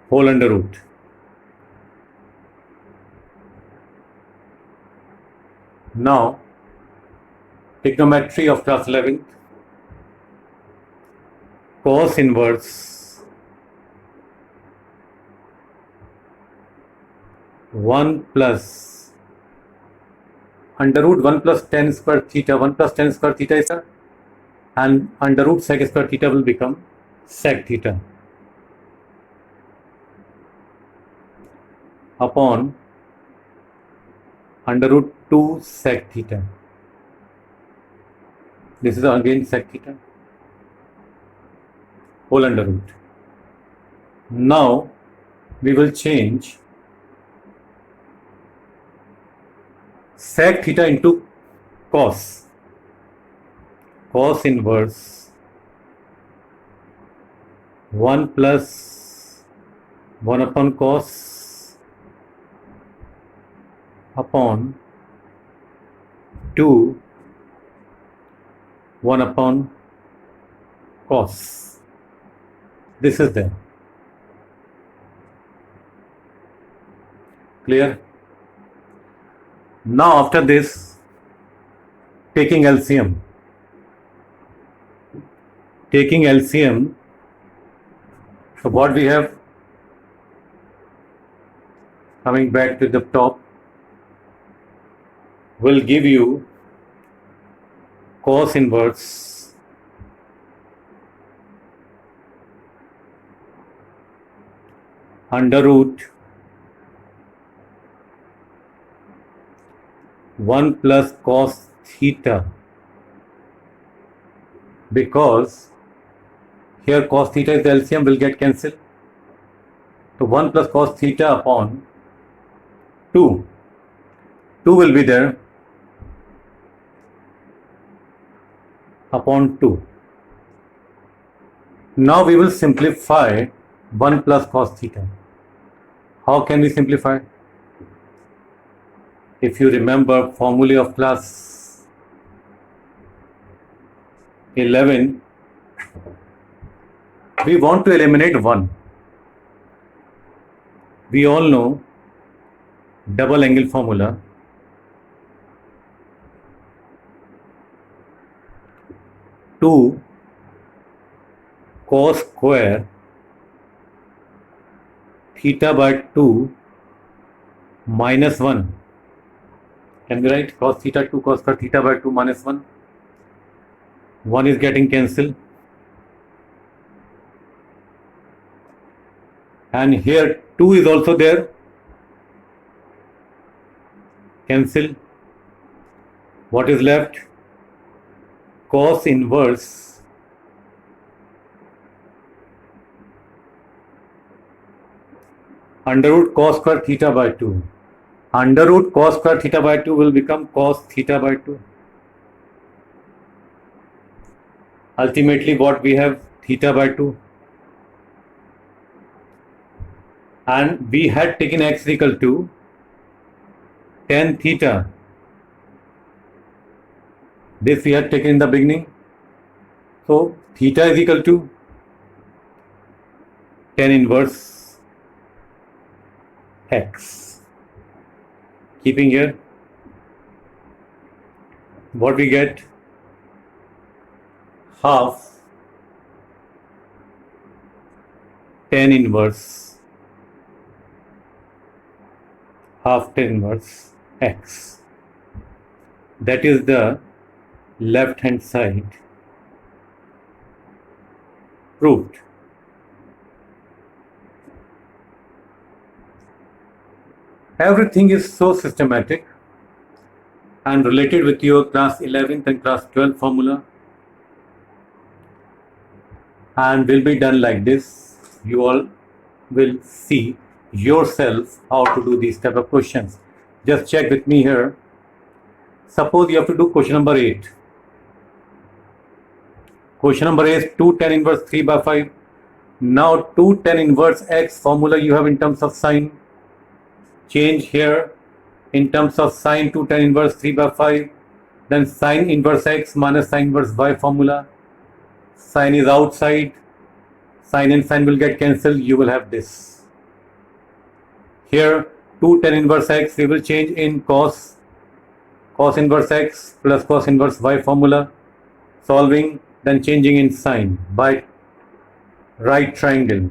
whole under root. Now, trigonometry of class 11th, cos inverse 1 plus under root 1 plus tan square theta, 1 plus tan square theta is and under root sec square theta will become sec theta upon under root 2 sec theta. This is again sec theta whole under root. Now we will change sec theta into cos. cos inverse 1 plus 1 upon cos upon 2 1 upon cos. This is there. Clear? Now after this, taking LCM. So what we have, coming back to the top, will give you cos inverse under root 1 plus cos theta, because here cos theta is the LCM, will get cancelled. So 1 plus cos theta upon 2. 2 will be there upon 2. Now we will simplify 1 plus cos theta. How can we simplify? If you remember formulae of class 11, we want to eliminate 1. We all know double angle formula. 2 cos square theta by 2 minus 1. Can we write cos theta 2 cos square theta by 2 minus 1? 1 is getting cancelled. And here 2 is also there. Cancel. What is left? Cos inverse under root cos square theta by 2. Under root cos square theta by 2 will become cos theta by 2. Ultimately what we have, theta by 2. And we had taken x is equal to tan theta. This we had taken in the beginning. So theta is equal to tan inverse x. Keeping here, what we get, half tan inverse x. That is the left hand side proved. Everything is so systematic and related with your class 11th and class 12 formula, and will be done like this. You all will see yourself how to do these type of questions. Just check with me here. Suppose you have to do question number 8. Question number 8 is 2 tan inverse 3 by 5. Now 2 tan inverse x formula you have in terms of sine. Change here in terms of sine 2 tan inverse 3 by 5. Then sine inverse x minus sine inverse y formula. Sine is outside. Sine and sine will get cancelled. You will have this. Here 2 tan inverse x we will change in cos inverse x plus cos inverse y formula. Solving, then changing in sine by right triangle.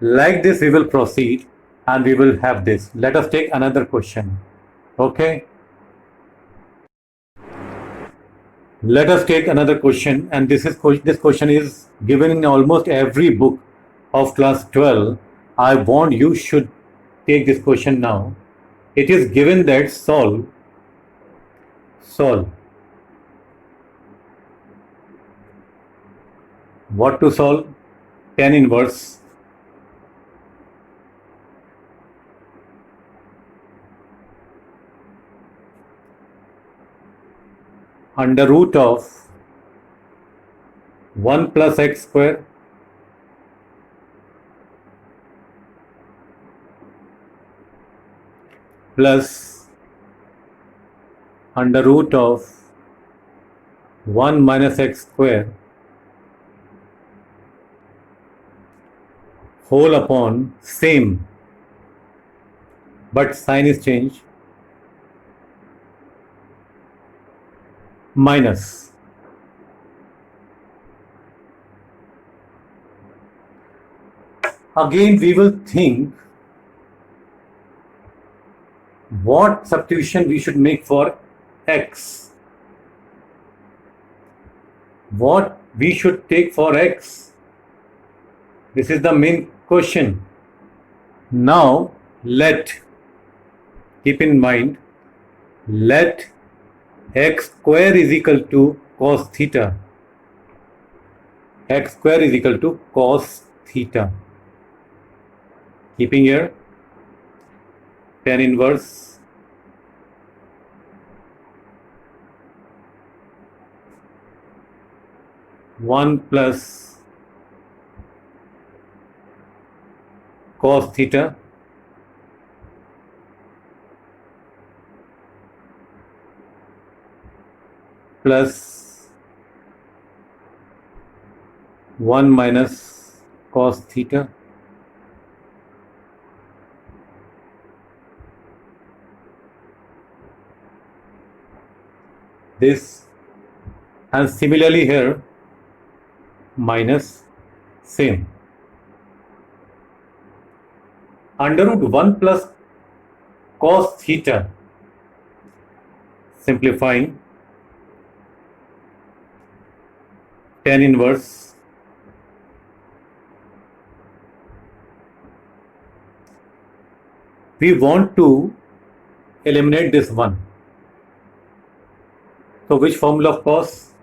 Like this we will proceed. And we will have this. Let us take another question. Okay. Let us take another question, and this question is given in almost every book of class 12. I want you should take this question now. It is given that solve what to solve? Tan inverse under root of 1 plus x square plus under root of 1 minus x square whole upon same, but sign is changed, minus. Again we will think what substitution we should make for x. What we should take for x? This is the main question. Now keep in mind, let x square is equal to cos theta. X square is equal to cos theta. Keeping here tan inverse one plus cos theta plus 1 minus cos theta this, and similarly here minus same. Under root 1 plus cos theta, simplifying tan inverse we want to eliminate this one. So which formula of cos?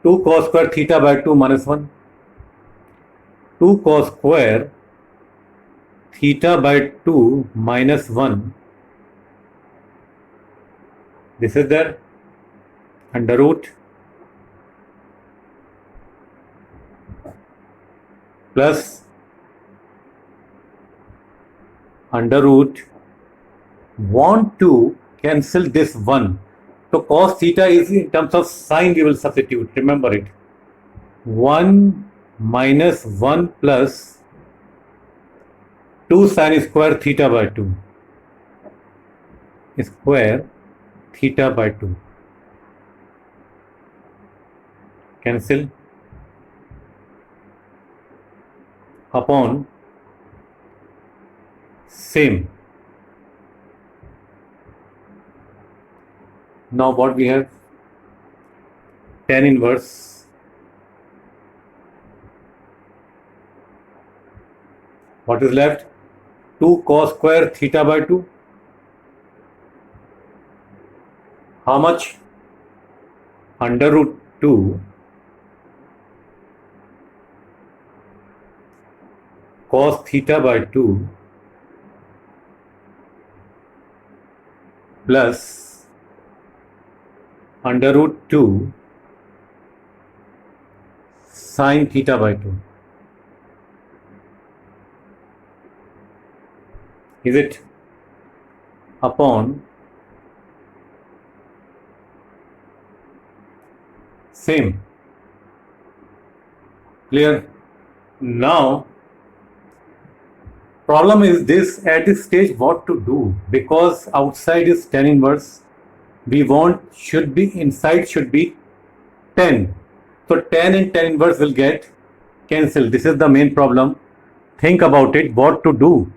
2 cos square theta by 2 minus 1. 2 cos square theta by 2 minus 1. This is there, under root plus under root, want to cancel this 1. So cos theta is in terms of sign we will substitute, remember it. 1 minus 1 plus 2 sin square theta by 2 square theta by 2. Cancel upon same. Now what we have? Tan inverse what is left? 2 cos square theta by 2. How much? Under root 2 cos theta by 2 plus under root 2 sin theta by 2. Is it? Upon same. Clear? Now problem is this, at this stage what to do, because outside is tan inverse, we want should be inside should be 10. So tan and tan inverse will get cancelled. This is the main problem. Think about it, what to do.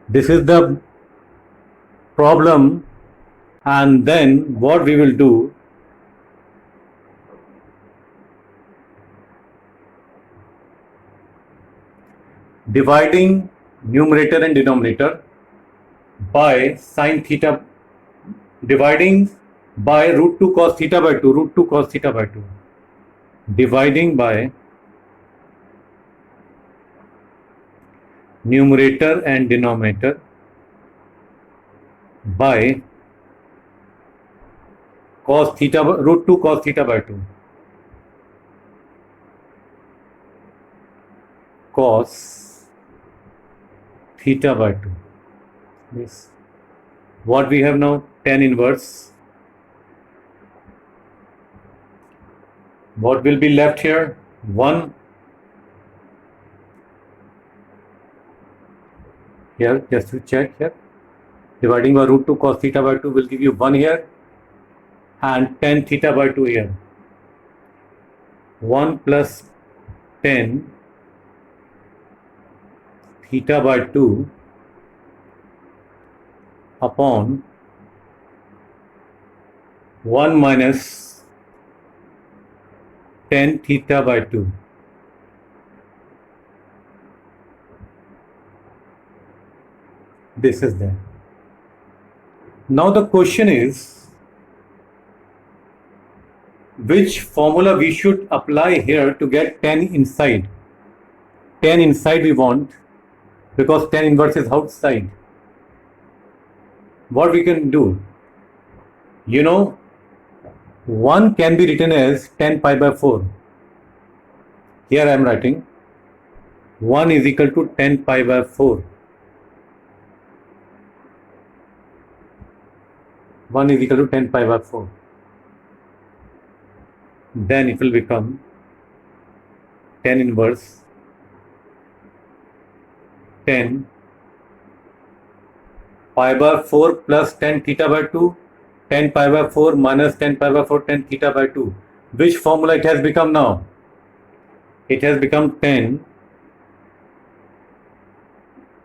This is the problem, and then what we will do, dividing numerator and denominator by sin theta, dividing by root 2 cos theta by 2, root 2 cos theta by 2, dividing by numerator and denominator by cos theta root 2 cos theta by 2. Cos theta by 2. This. What we have now? Tan inverse. What will be left here? 1. Here, just to check here. Dividing by root 2 cos theta by 2 will give you 1 here and tan theta by 2 here. 1 plus tan theta by 2 upon 1 minus tan theta by 2. This is there. Now the question is, which formula we should apply here to get tan inside? Tan inside we want because tan inverse is outside. What we can do? You know, 1 can be written as tan pi by 4. Here I am writing 1 is equal to tan pi by 4. 1 is equal to tan pi by 4. Then it will become tan inverse tan pi by 4 plus tan theta by 2, tan pi by 4 minus tan pi by 4 tan theta by 2. Which formula it has become now? It has become tan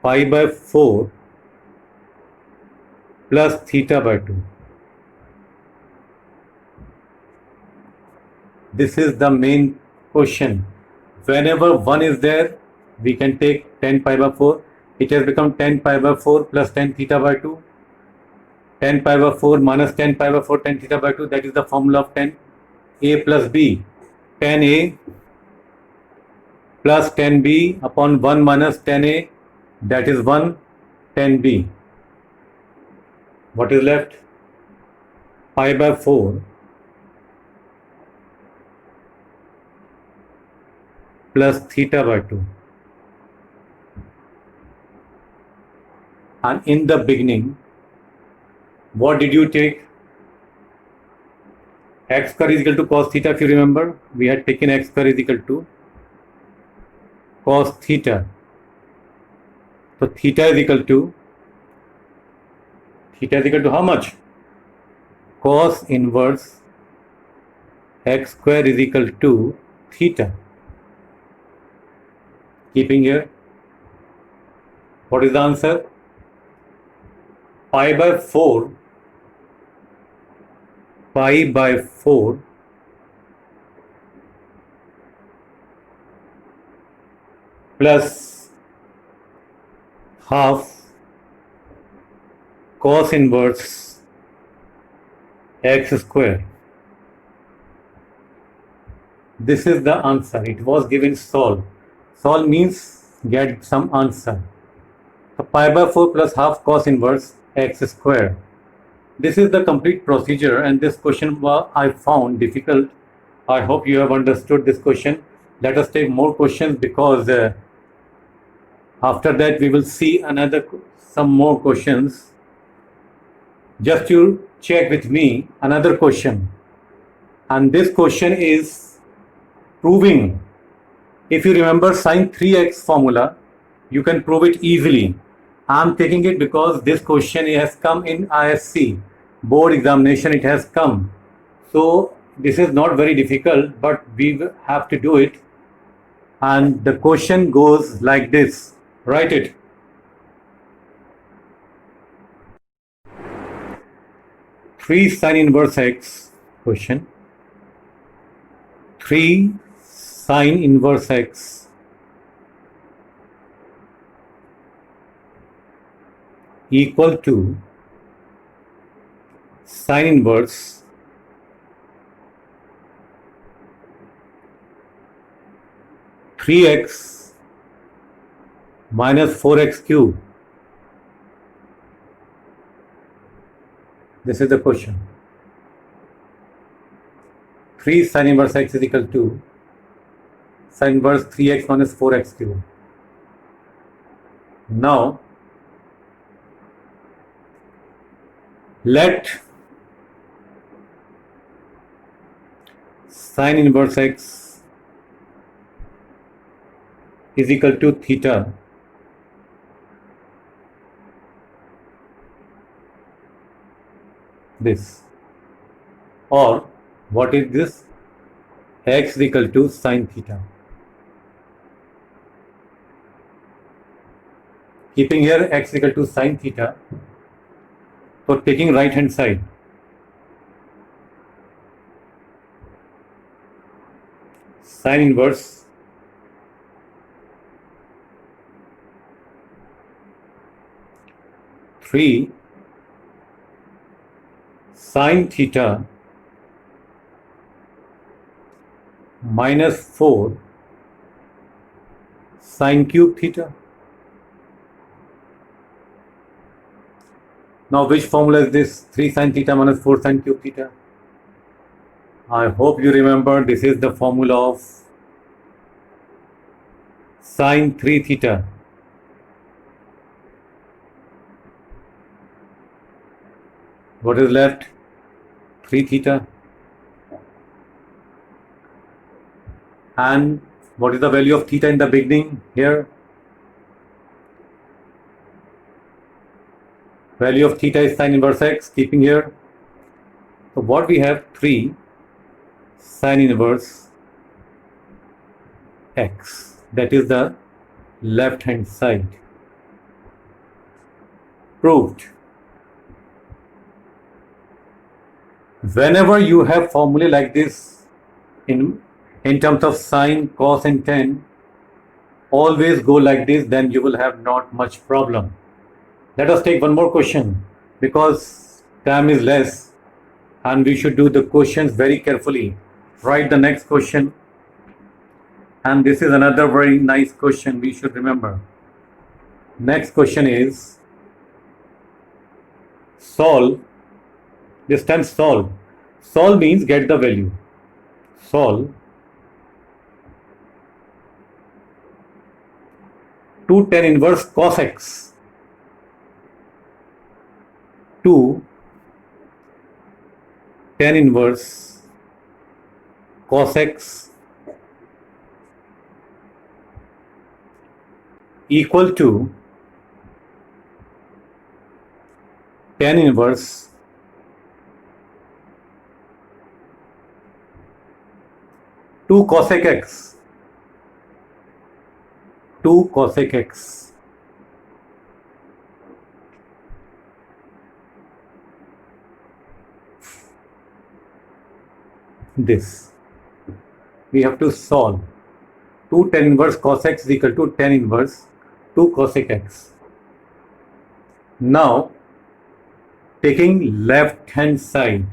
pi by 4 plus theta by 2. This is the main question. Whenever 1 is there, we can take tan pi by 4. It has become tan pi by 4 plus tan theta by 2. Tan pi by 4 minus tan pi by 4 tan theta by 2. That is the formula of tan A plus B. Tan A plus tan B upon 1 minus tan A. That is 1 tan B. What is left? Pi by 4 plus theta by 2. And in the beginning, what did you take? X square is equal to cos theta. If you remember, we had taken x square is equal to cos theta. So theta is equal to how much? Cos inverse x square is equal to theta. Keeping here, what is the answer? Pi by 4 plus half cos inverse x square. This is the answer. It was given solve. Solve means get some answer. So pi by 4 plus half cos inverse x square. This is the complete procedure, and this question I found difficult. I hope you have understood this question. Let us take more questions because after that we will see some more questions. Just to check with me another question, and this question is proving. If you remember sin 3x formula, you can prove it easily. I am taking it because this question has come in ISC board examination. It has come, so this is not very difficult, but we have to do it. And the question goes like this. Write it. 3 sin inverse x question. 3 sin inverse x equal to sin inverse three x minus 4x cube. This is the question. 3 sin inverse x is equal to sin inverse 3x minus 4x cube. Now, let sin inverse x is equal to theta this, or what is this? X is equal to sin theta. Keeping here x is equal to sin theta, so taking right hand side, sin inverse three sin theta minus 4 sin cube theta. Now, which formula is this? 3 sin theta minus 4 sin cube theta. I hope you remember this is the formula of sin 3 theta. What is left? 3 theta. And what is the value of theta in the beginning here? Value of theta is sin inverse x, keeping here. So what we have? 3 sin inverse x. That is the left hand side. Proved. Whenever you have formulae like this in terms of sine, cos and tan, always go like this, then you will have not much problem. Let us take one more question because time is less and we should do the questions very carefully. Write the next question, and this is another very nice question we should remember. Next question is solve. This time solve. Solve means get the value. Solve 2 tan inverse cos x to tan inverse cos x equal to tan inverse two cosec x, 2 cosec x. This we have to solve. 2 tan inverse cos x is equal to tan inverse 2 cosec x. Now, taking left hand side,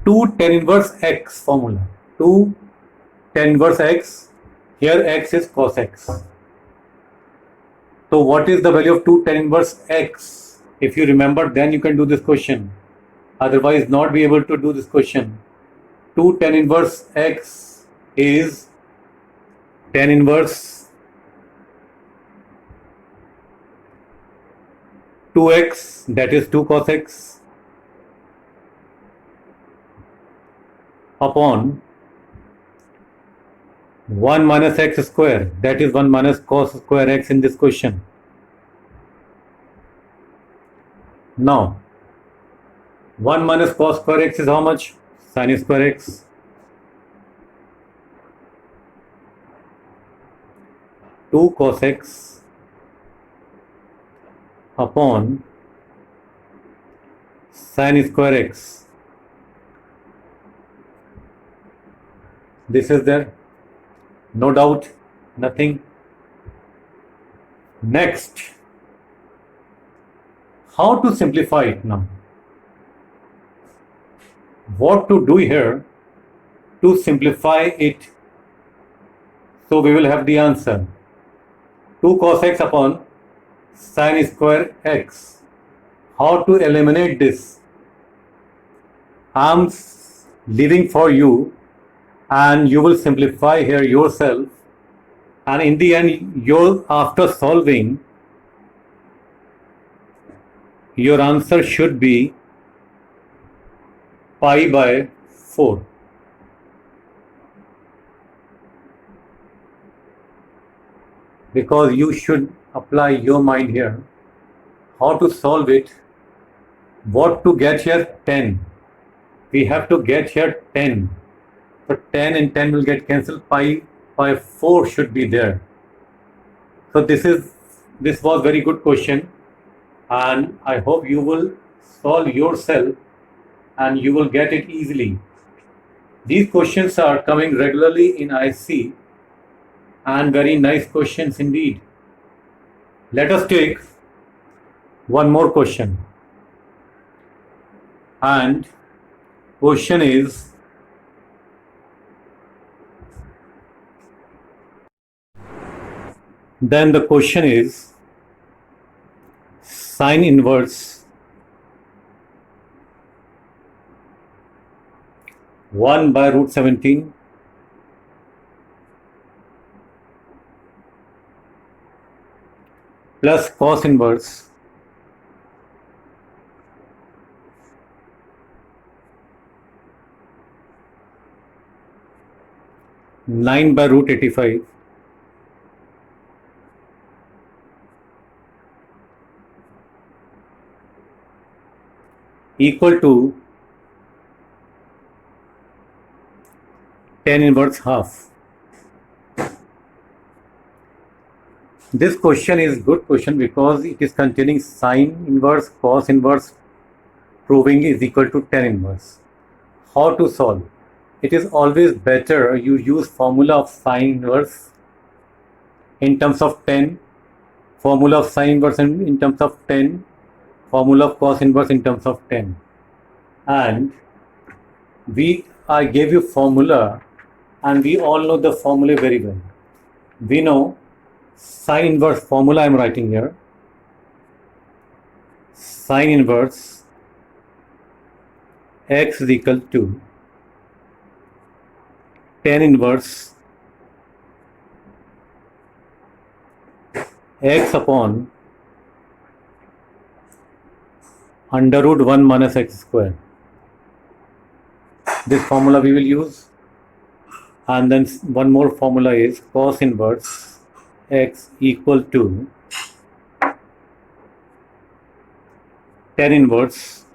2 tan inverse x formula. 2 tan inverse x, here x is cos x. So what is the value of 2 tan inverse x? If you remember, then you can do this question. Otherwise, not be able to do this question. 2 tan inverse x is tan inverse 2x, that is 2 cos x, upon 1 minus x square, that is 1 minus cos square x in this question. Now, 1 minus cos square x is how much? Sin square x. Two cos x upon sin square x. This is there. No doubt, nothing. Next, how to simplify it now? What to do here to simplify it? So we will have the answer. 2 cos x upon sin square x. How to eliminate this? I'm leaving for you, and you will simplify here yourself, and in the end, after solving, your answer should be pi by 4. Because you should apply your mind here. How to solve it? What to get here? 10. We have to get here 10. So 10 and 10 will get cancelled. Pi by 4 should be there. So this was very good question, and I hope you will solve yourself and you will get it easily. These questions are coming regularly in IC, and very nice questions indeed. Let us take one more question. And question is, then the question is sine inverse 1 by root 17 plus cos inverse nine by root 85 equal to tan inverse half. This question is good question because it is containing sine inverse, cos inverse, proving is equal to tan inverse. How to solve? It is always better you use formula of sine inverse in terms of tan, formula of sine inverse in terms of tan, formula of cos inverse in terms of tan. And I gave you formula, and we all know the formula very well. We know sine inverse formula I am writing here. Sine inverse x is equal to tan inverse x upon under root 1 minus x square. This formula we will use. And then one more formula is cos inverse x equal to tan inverse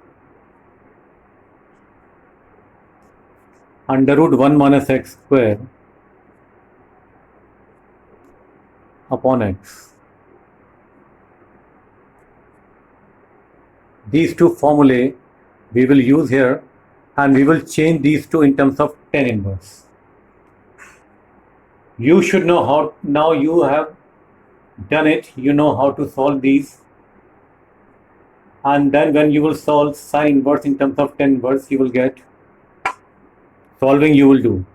under root 1 minus x square upon x. These two formulae we will use here, and we will change these two in terms of tan inverse. You should know how. Now you have done it, you know how to solve these, and then when you will solve sine inverse in terms of tan inverse, you will get solving. You will do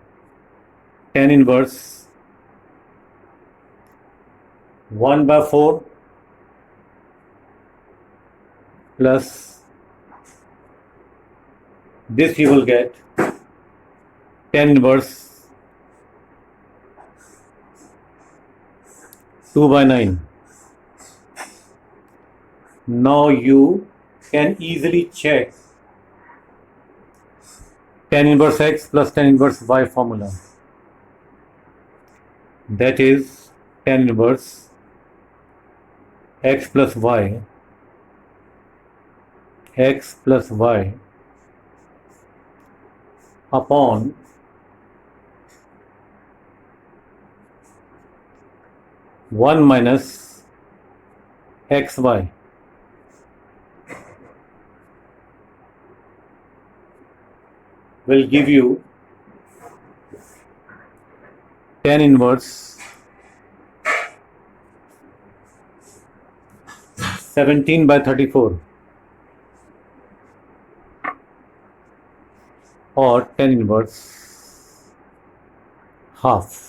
tan inverse 1 by 4 plus this, you will get tan inverse 2 by 9. Now you can easily check tan inverse x plus tan inverse y formula. That is tan inverse x plus y upon one minus xy will give you tan inverse 17 by 34 or tan inverse half.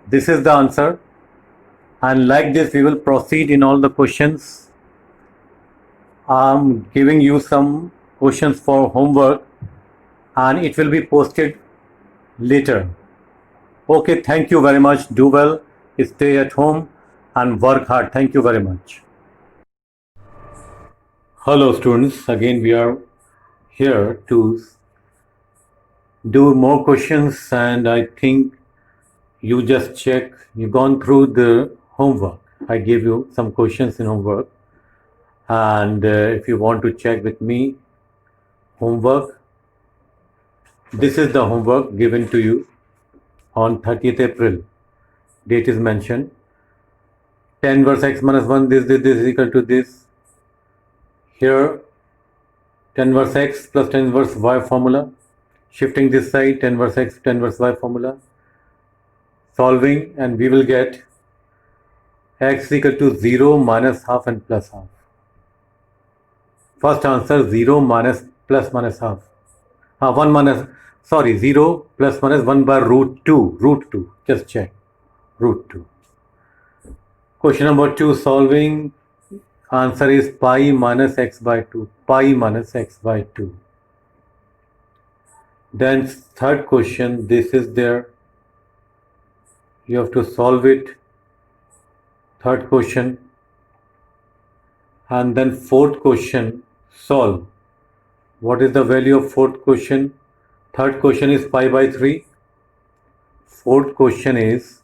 This is the answer. And like this, we will proceed in all the questions. I'm giving you some questions for homework and it will be posted later. Okay, thank you very much. Do well, stay at home and work hard. Thank you very much. Hello students, again we are here to do more questions, and I think you just check, you've gone through the homework. I gave you some questions in homework, and if you want to check with me homework, this is the homework given to you on 30th April. Date is mentioned. 10 inverse x minus 1, this is equal to this. Here 10 inverse x plus 10 inverse y formula. Shifting this side, 10 inverse x, 10 inverse y formula. Solving, and we will get x equal to 0 minus half and plus half. First answer 0 minus plus minus half. 0 plus minus 1 by root 2. Just check. Root 2. Question number 2, solving. Answer is pi minus x by 2. Pi minus x by 2. Then third question, this is there. You have to solve it. Third question. And then fourth question, solve. What is the value of fourth question? Third question is pi by 3. Fourth question is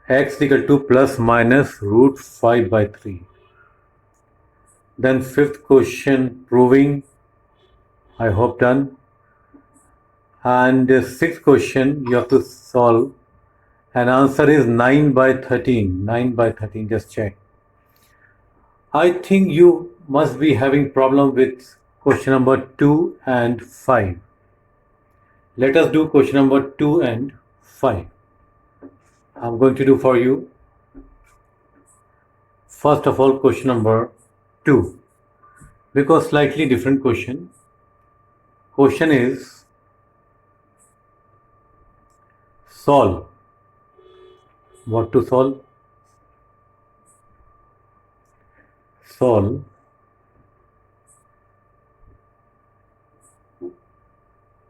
x equal to plus minus root 5 by 3. Then fifth question, proving. I hope done. And sixth question, you have to solve. And answer is 9 by 13. 9 by 13, just check. I think you must be having problem with question number 2 and 5. Let us do question number 2 and 5. I'm going to do for you. First of all, question number 2. Because slightly different question. Question is solve. What to solve? Solve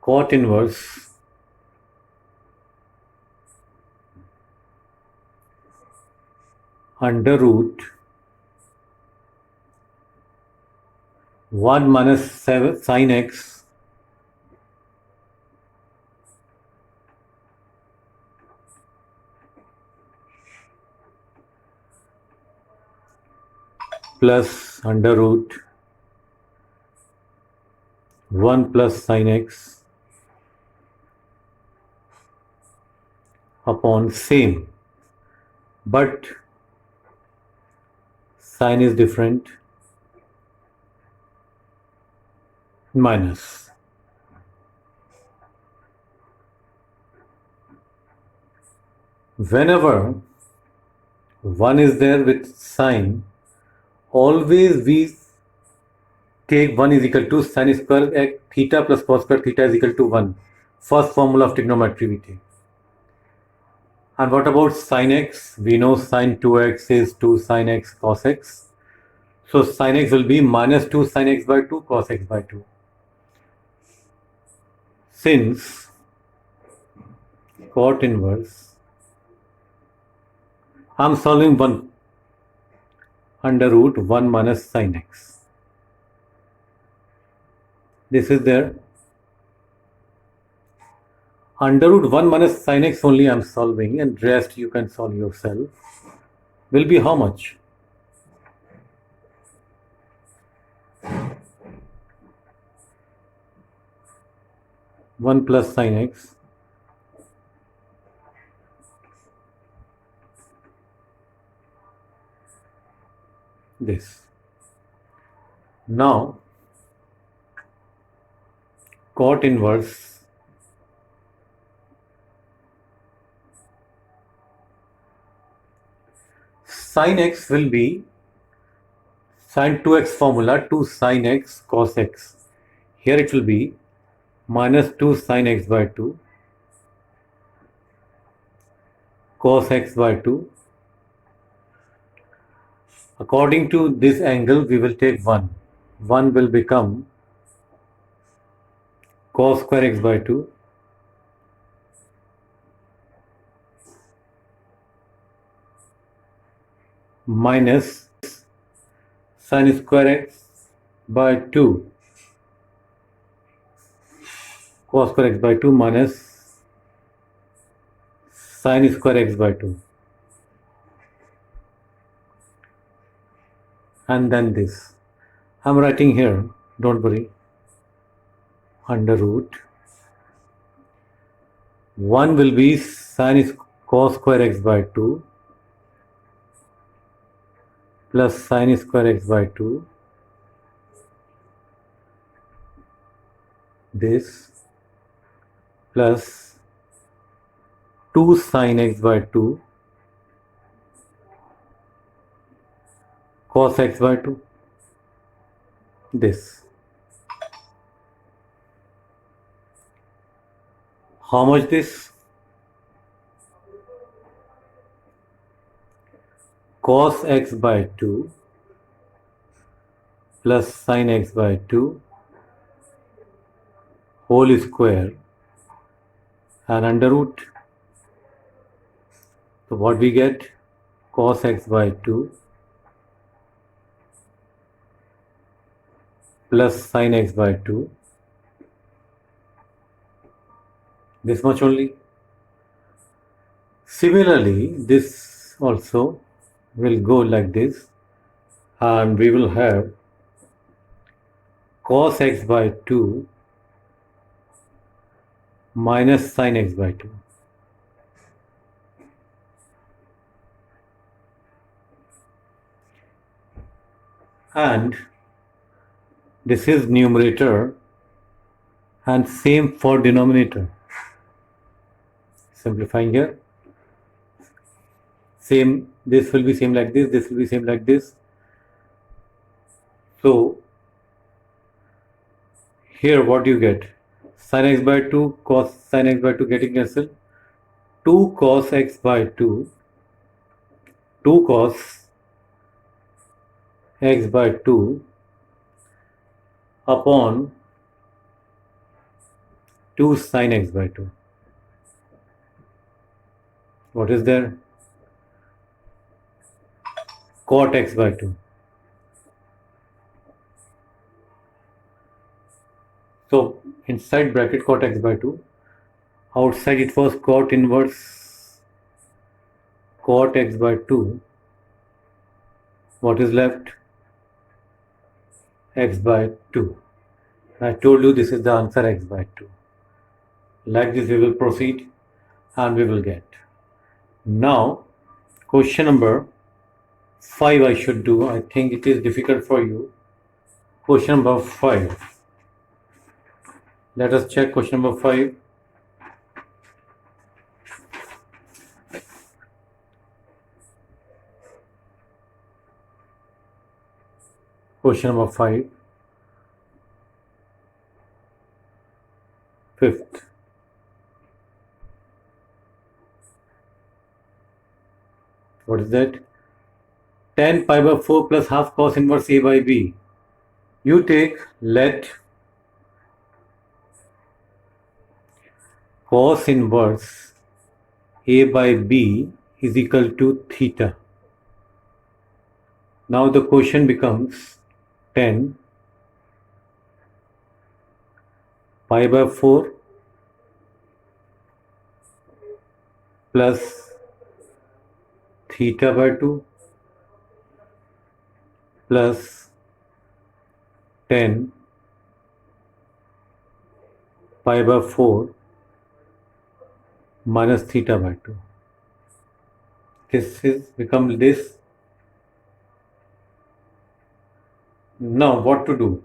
cot inverse under root 1 minus 7 sin x plus under root 1 plus sin x upon same, but sign is different, minus. Whenever 1 is there with sign, always we take 1 is equal to sin square theta plus cos square theta is equal to 1. First formula of trigonometry we take. And what about sin x? We know sin 2x is 2 sin x cos x. So sin x will be minus 2 sin x by 2 cos x by 2. Since cot inverse, I am solving 1 under root 1 minus sin x. This is there. Under root 1 minus sin x only I am solving, and rest you can solve yourself. Will be how much? One plus sin x this. Now cot inverse sin x will be sin 2x formula 2 sin x cos x. Here it will be minus 2 sin x by 2 cos x by 2. According to this angle, we will take 1. 1 will become cos square x by 2 minus sin square x by 2 cos square x by 2 minus sin square x by 2, and then this. I'm writing here, don't worry, under root 1 will be sin cos square x by 2 plus sin square x by 2, this plus 2 sin x by 2 cos x by 2, this. How much this? Cos x by 2 plus sin x by 2 whole square and under root. So what we get? Cos x by 2 plus sin x by 2, this much only. Similarly, this also will go like this, and we will have cos x by 2 minus sin x by 2. And this is numerator and same for denominator. Simplifying here, same, this will be same like this will be same like this. So here what you get? Sin x by 2 cos sin x by 2 getting cancelled. 2 cos x by 2, 2 cos x by 2 upon 2 sin x by 2. What is there? Cot x by 2. So inside bracket cot x by 2, outside it was cot inverse cot x by 2. What is left? X by 2. I told you this is the answer, x by 2. Like this we will proceed and we will get. Now question number 5 I should do. I think it is difficult for you. Question number 5. Let us check question number 5. Question number 5. Fifth. What is that? Tan pi by 4 plus half cos inverse A by B. You take, let cos inverse A by B is equal to theta. Now the question becomes tan pi by 4 plus theta by 2 plus tan pi by 4 minus theta by 2. This is become this. Now what to do?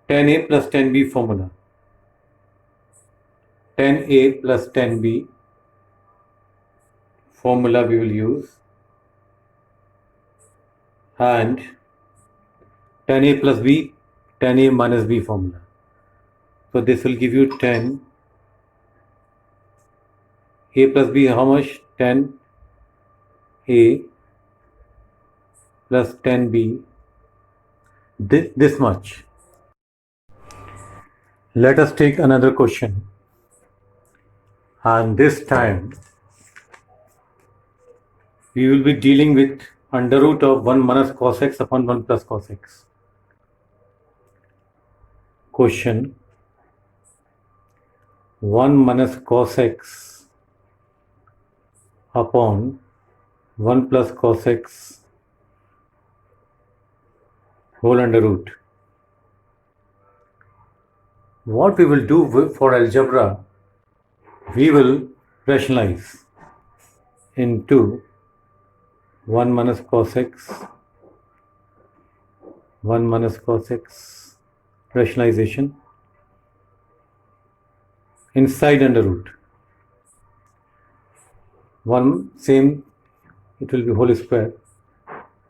Tan A plus tan B formula. Tan A plus tan B formula we will use, and tan A plus B, tan A minus B formula. So this will give you tan A plus B how much? 10A plus 10B, this much. Let us take another question, and this time we will be dealing with under root of 1 minus cos x upon 1 plus cos x. Question: 1 minus cos x upon 1 plus cos x whole under root. What we will do for algebra, we will rationalize into 1 minus cos x, 1 minus cos x, rationalization inside under root. One same, it will be whole square.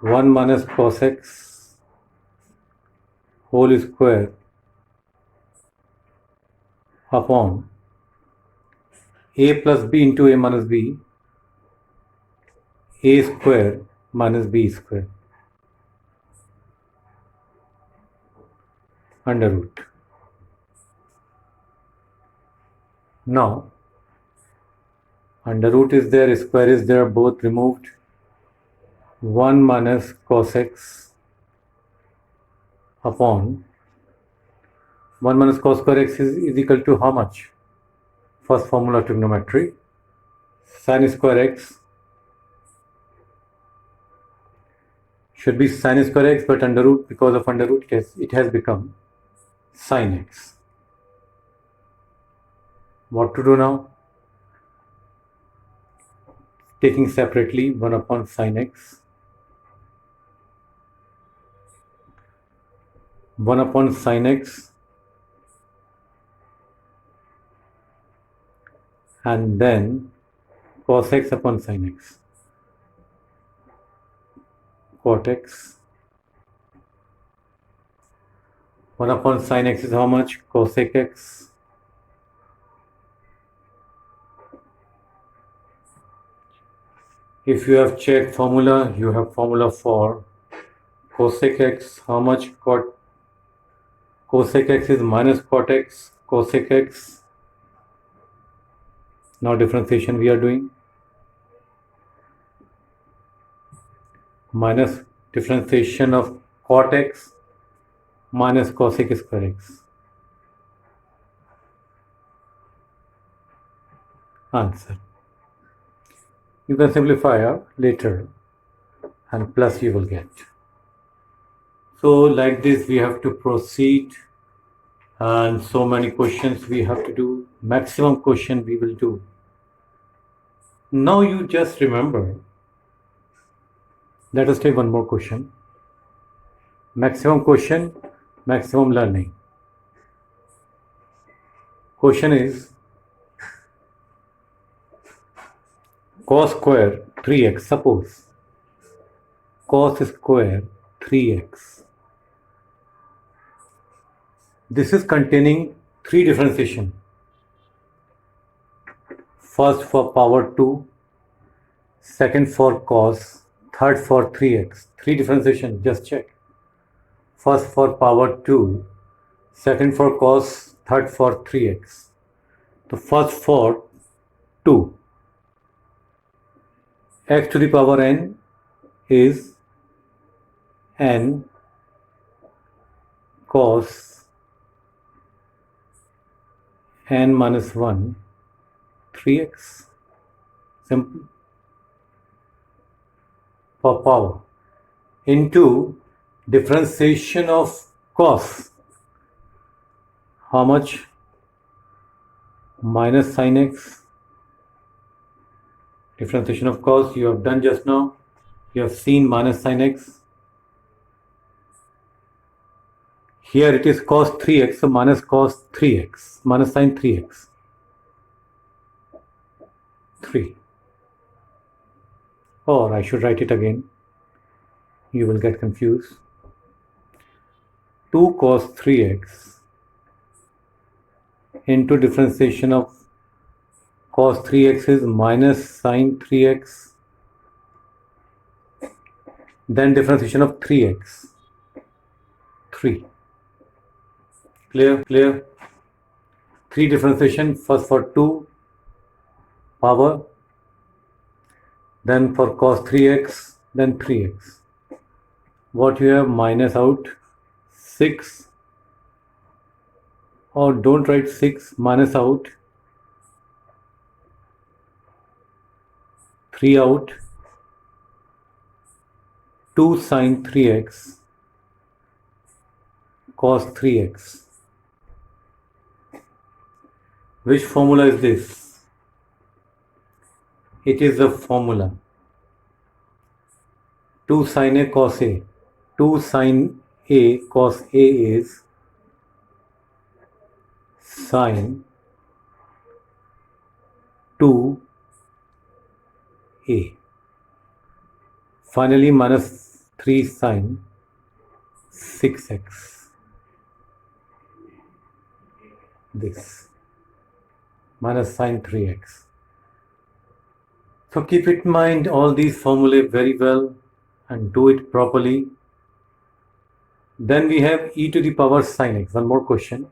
1 minus cos x whole square upon a plus b into a minus b, a square minus b square under root. Now, under root is there, square is there, both removed. 1 minus cos x upon 1 minus cos square x is equal to how much? First formula of trigonometry, sin square x should be sin square x, but under root, because of under root, it has become sin x. What to do now? Taking separately 1 upon sin x, 1 upon sin x, and then cos x upon sin x, cot x. 1 upon sin x is how much? Cosec x. If you have checked formula, you have formula for cosec x. How much? Cosec x is minus cot x, cosec x. Now differentiation we are doing. Minus differentiation of cot x minus cosec square x. Answer. You can simplify later, and plus you will get. So like this we have to proceed, and so many questions we have to do. Maximum question we will do. Now you just remember. Let us take one more question. Maximum question, maximum learning. Question is cos square 3x. Suppose cos square 3x. This is containing 3 differentiation. First for power 2, second for cos, third for 3x. 3 differentiation, just check. First for power 2, second for cos, third for 3x. The first for 2. X to the power n is n cos n minus 1 3x. Simple. For power into differentiation of cos. How much? Minus sin x. Differentiation of cos you have done just now. You have seen minus sin x. Here it is cos 3x, so minus cos 3x, minus sin 3x. 3. Or I should write it again. You will get confused. 2 cos 3x into differentiation of cos 3x is minus sine 3x. Then differentiation of 3x. 3. Clear? 3 differentiation, first for 2 power, then for cos 3x, then 3x. What you have, minus out 6, or don't write 6, minus out 3 out, 2 sine 3x cos 3x. Which formula is this? It is the formula 2 sine A cos A. 2 sine A cos A is sine 2A. Finally, minus 3 sine 6x. This minus sine 3x. So keep in mind all these formulae very well and do it properly. Then we have e to the power sine x. One more question.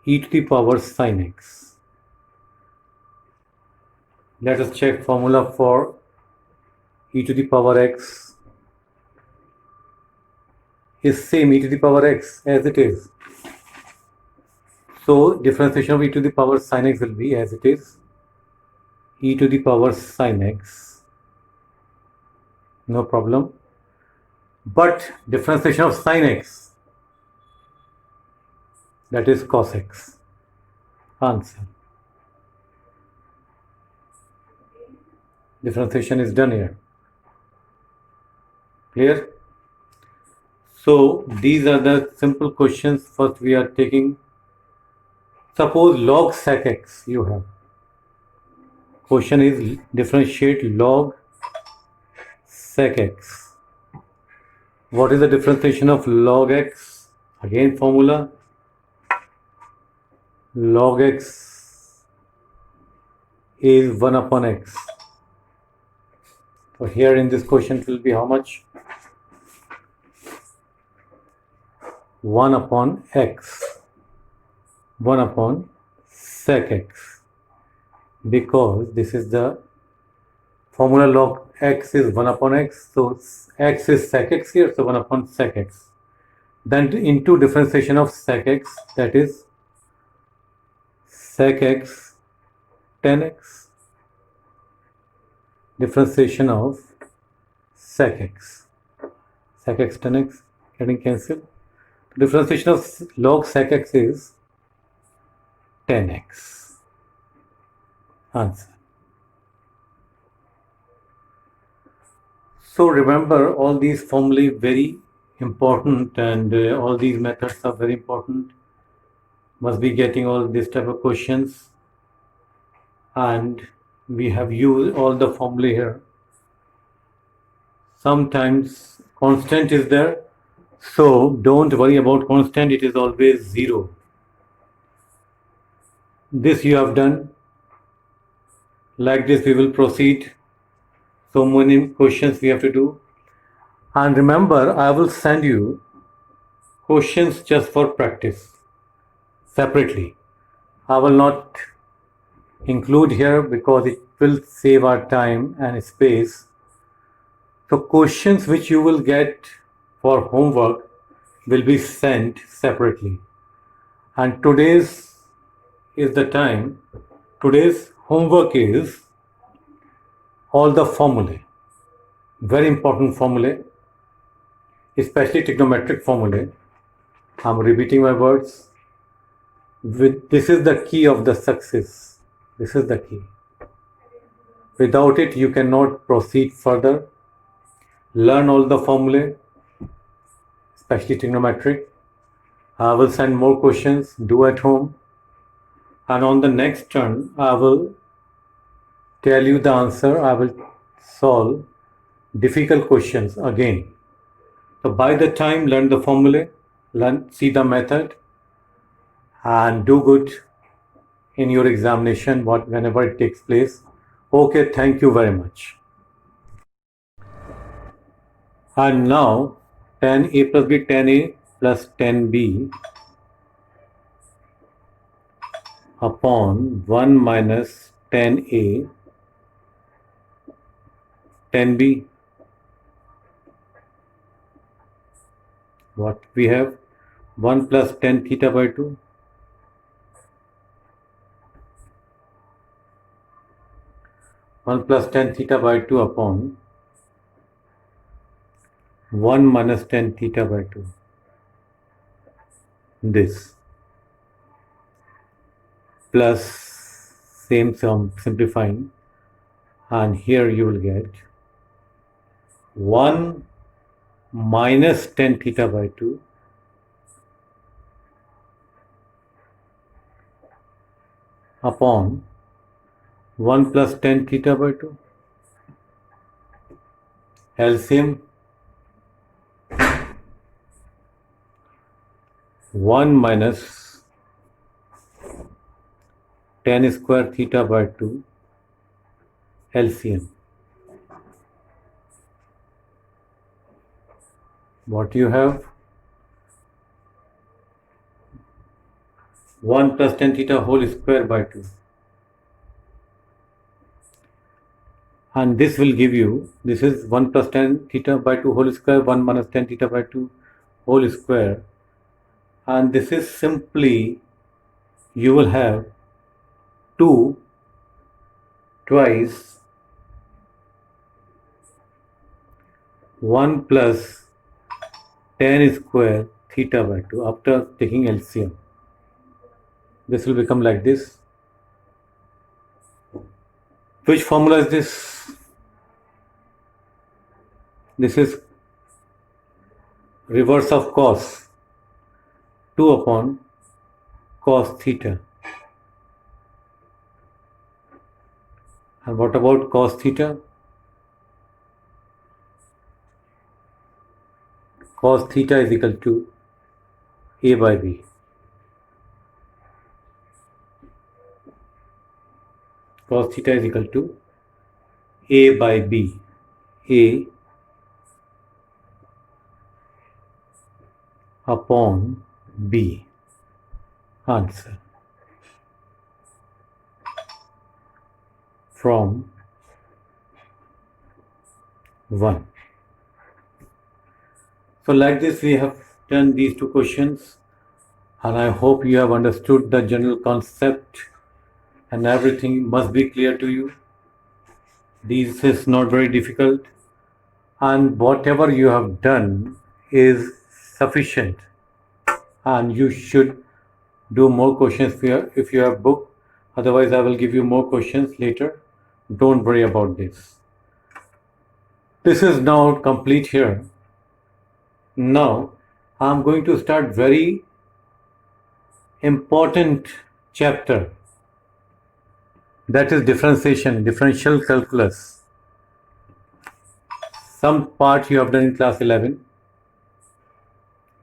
E to the power sine x. Let us check formula for e to the power x is same e to the power x as it is. So differentiation of e to the power sine x will be as it is, e to the power sine x, no problem. But differentiation of sine x, that is cos x. Answer. Differentiation is done here. Clear? So these are the simple questions. First we are taking, suppose log sec x you have. Question is differentiate log sec x. What is the differentiation of log x? Again formula log x is 1 upon x. So here in this question it will be how much? 1 upon x. 1 upon sec x, because this is the formula log x is 1 upon x, so x is sec x here, so 1 upon sec x. Then into differentiation of sec x, that is sec x tan x, differentiation of sec x tan x getting cancelled. Differentiation of log sec x is 10x. Answer. So remember all these formulae very important, and all these methods are very important. Must be getting all this type of questions, and we have used all the formulae here. Sometimes constant is there, so don't worry about constant, it is always 0. This you have done. Like this we will proceed. So many questions we have to do. And remember, I will send you questions just for practice separately. I will not include here because it will save our time and space. So questions which you will get for homework will be sent separately. And today's is the time. Today's homework is all the formulae, very important formulae, especially trigonometric formulae. I'm repeating my words. This is the key of the success. This is the key. Without it, you cannot proceed further. Learn all the formulae, especially trigonometric. I will send more questions, do at home. And on the next turn, I will tell you the answer. I will solve difficult questions again. So by the time, learn the formula, see the method, and do good. in your examination, whenever it takes place. Okay, thank you very much. And now 10a plus b, 10a plus 10b upon 1 minus 10a 10b. What we have? 1 plus 10 theta by 2. 1 plus 10 theta by 2 upon 1 minus 10 theta by 2. This plus same sum simplifying, and here you will get 1 minus 10 theta by 2 upon 1 plus 10 theta by 2. LCM 1 minus 10 square theta by 2 LCM. What you have? 1 plus 10 theta whole square by 2. And this will give you, this is 1 plus 10 theta by 2 whole square, 1 minus 10 theta by 2 whole square. And this is simply, you will have 2 twice 1 plus 10 square theta by 2 after taking LCM. This will become like this. Which formula is this? This is reverse of cos, 2 upon cos theta. And what about cos theta? Cos theta is equal to A by B. Cos theta is equal to A by B. A upon B. Answer. From 1. So like this we have done these two questions, and I hope you have understood the general concept and everything must be clear to you. This is not very difficult, and whatever you have done is sufficient, and you should do more questions if you have book. Otherwise I will give you more questions later. Don't worry about this. This is now complete here. Now I'm going to start very important chapter, that is differentiation, differential calculus. Some part you have done in class 11.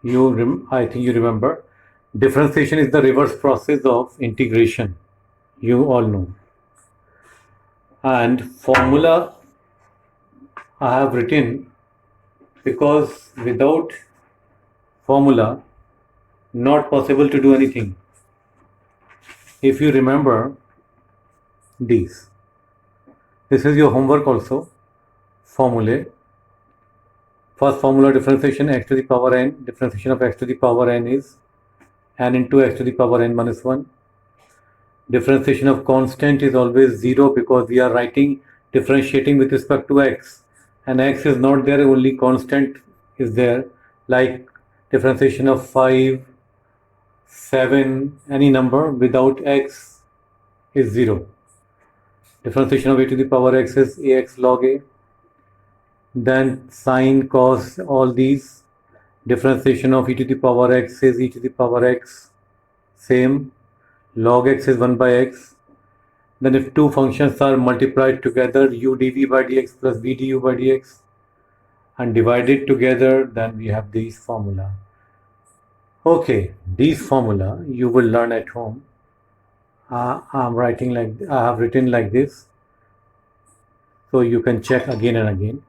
I think you remember. Differentiation is the reverse process of integration. You all know. And formula I have written because without formula not possible to do anything. If you remember these, this is your homework also. Formulae. First formula, differentiation x to the power n. Differentiation of x to the power n is n into x to the power n minus 1. Differentiation of constant is always 0 because we are differentiating with respect to x, and x is not there, only constant is there, like differentiation of 5, 7, any number without x is 0. Differentiation of a to the power x is ax log a. Then sine, cos, all these. Differentiation of e to the power x is e to the power x, same. Log x is 1 by x. Then if two functions are multiplied together, u dv by dx plus v du by dx, and divided together, then we have this formula. Okay, these formula you will learn at home, I have written like this, so you can check again and again.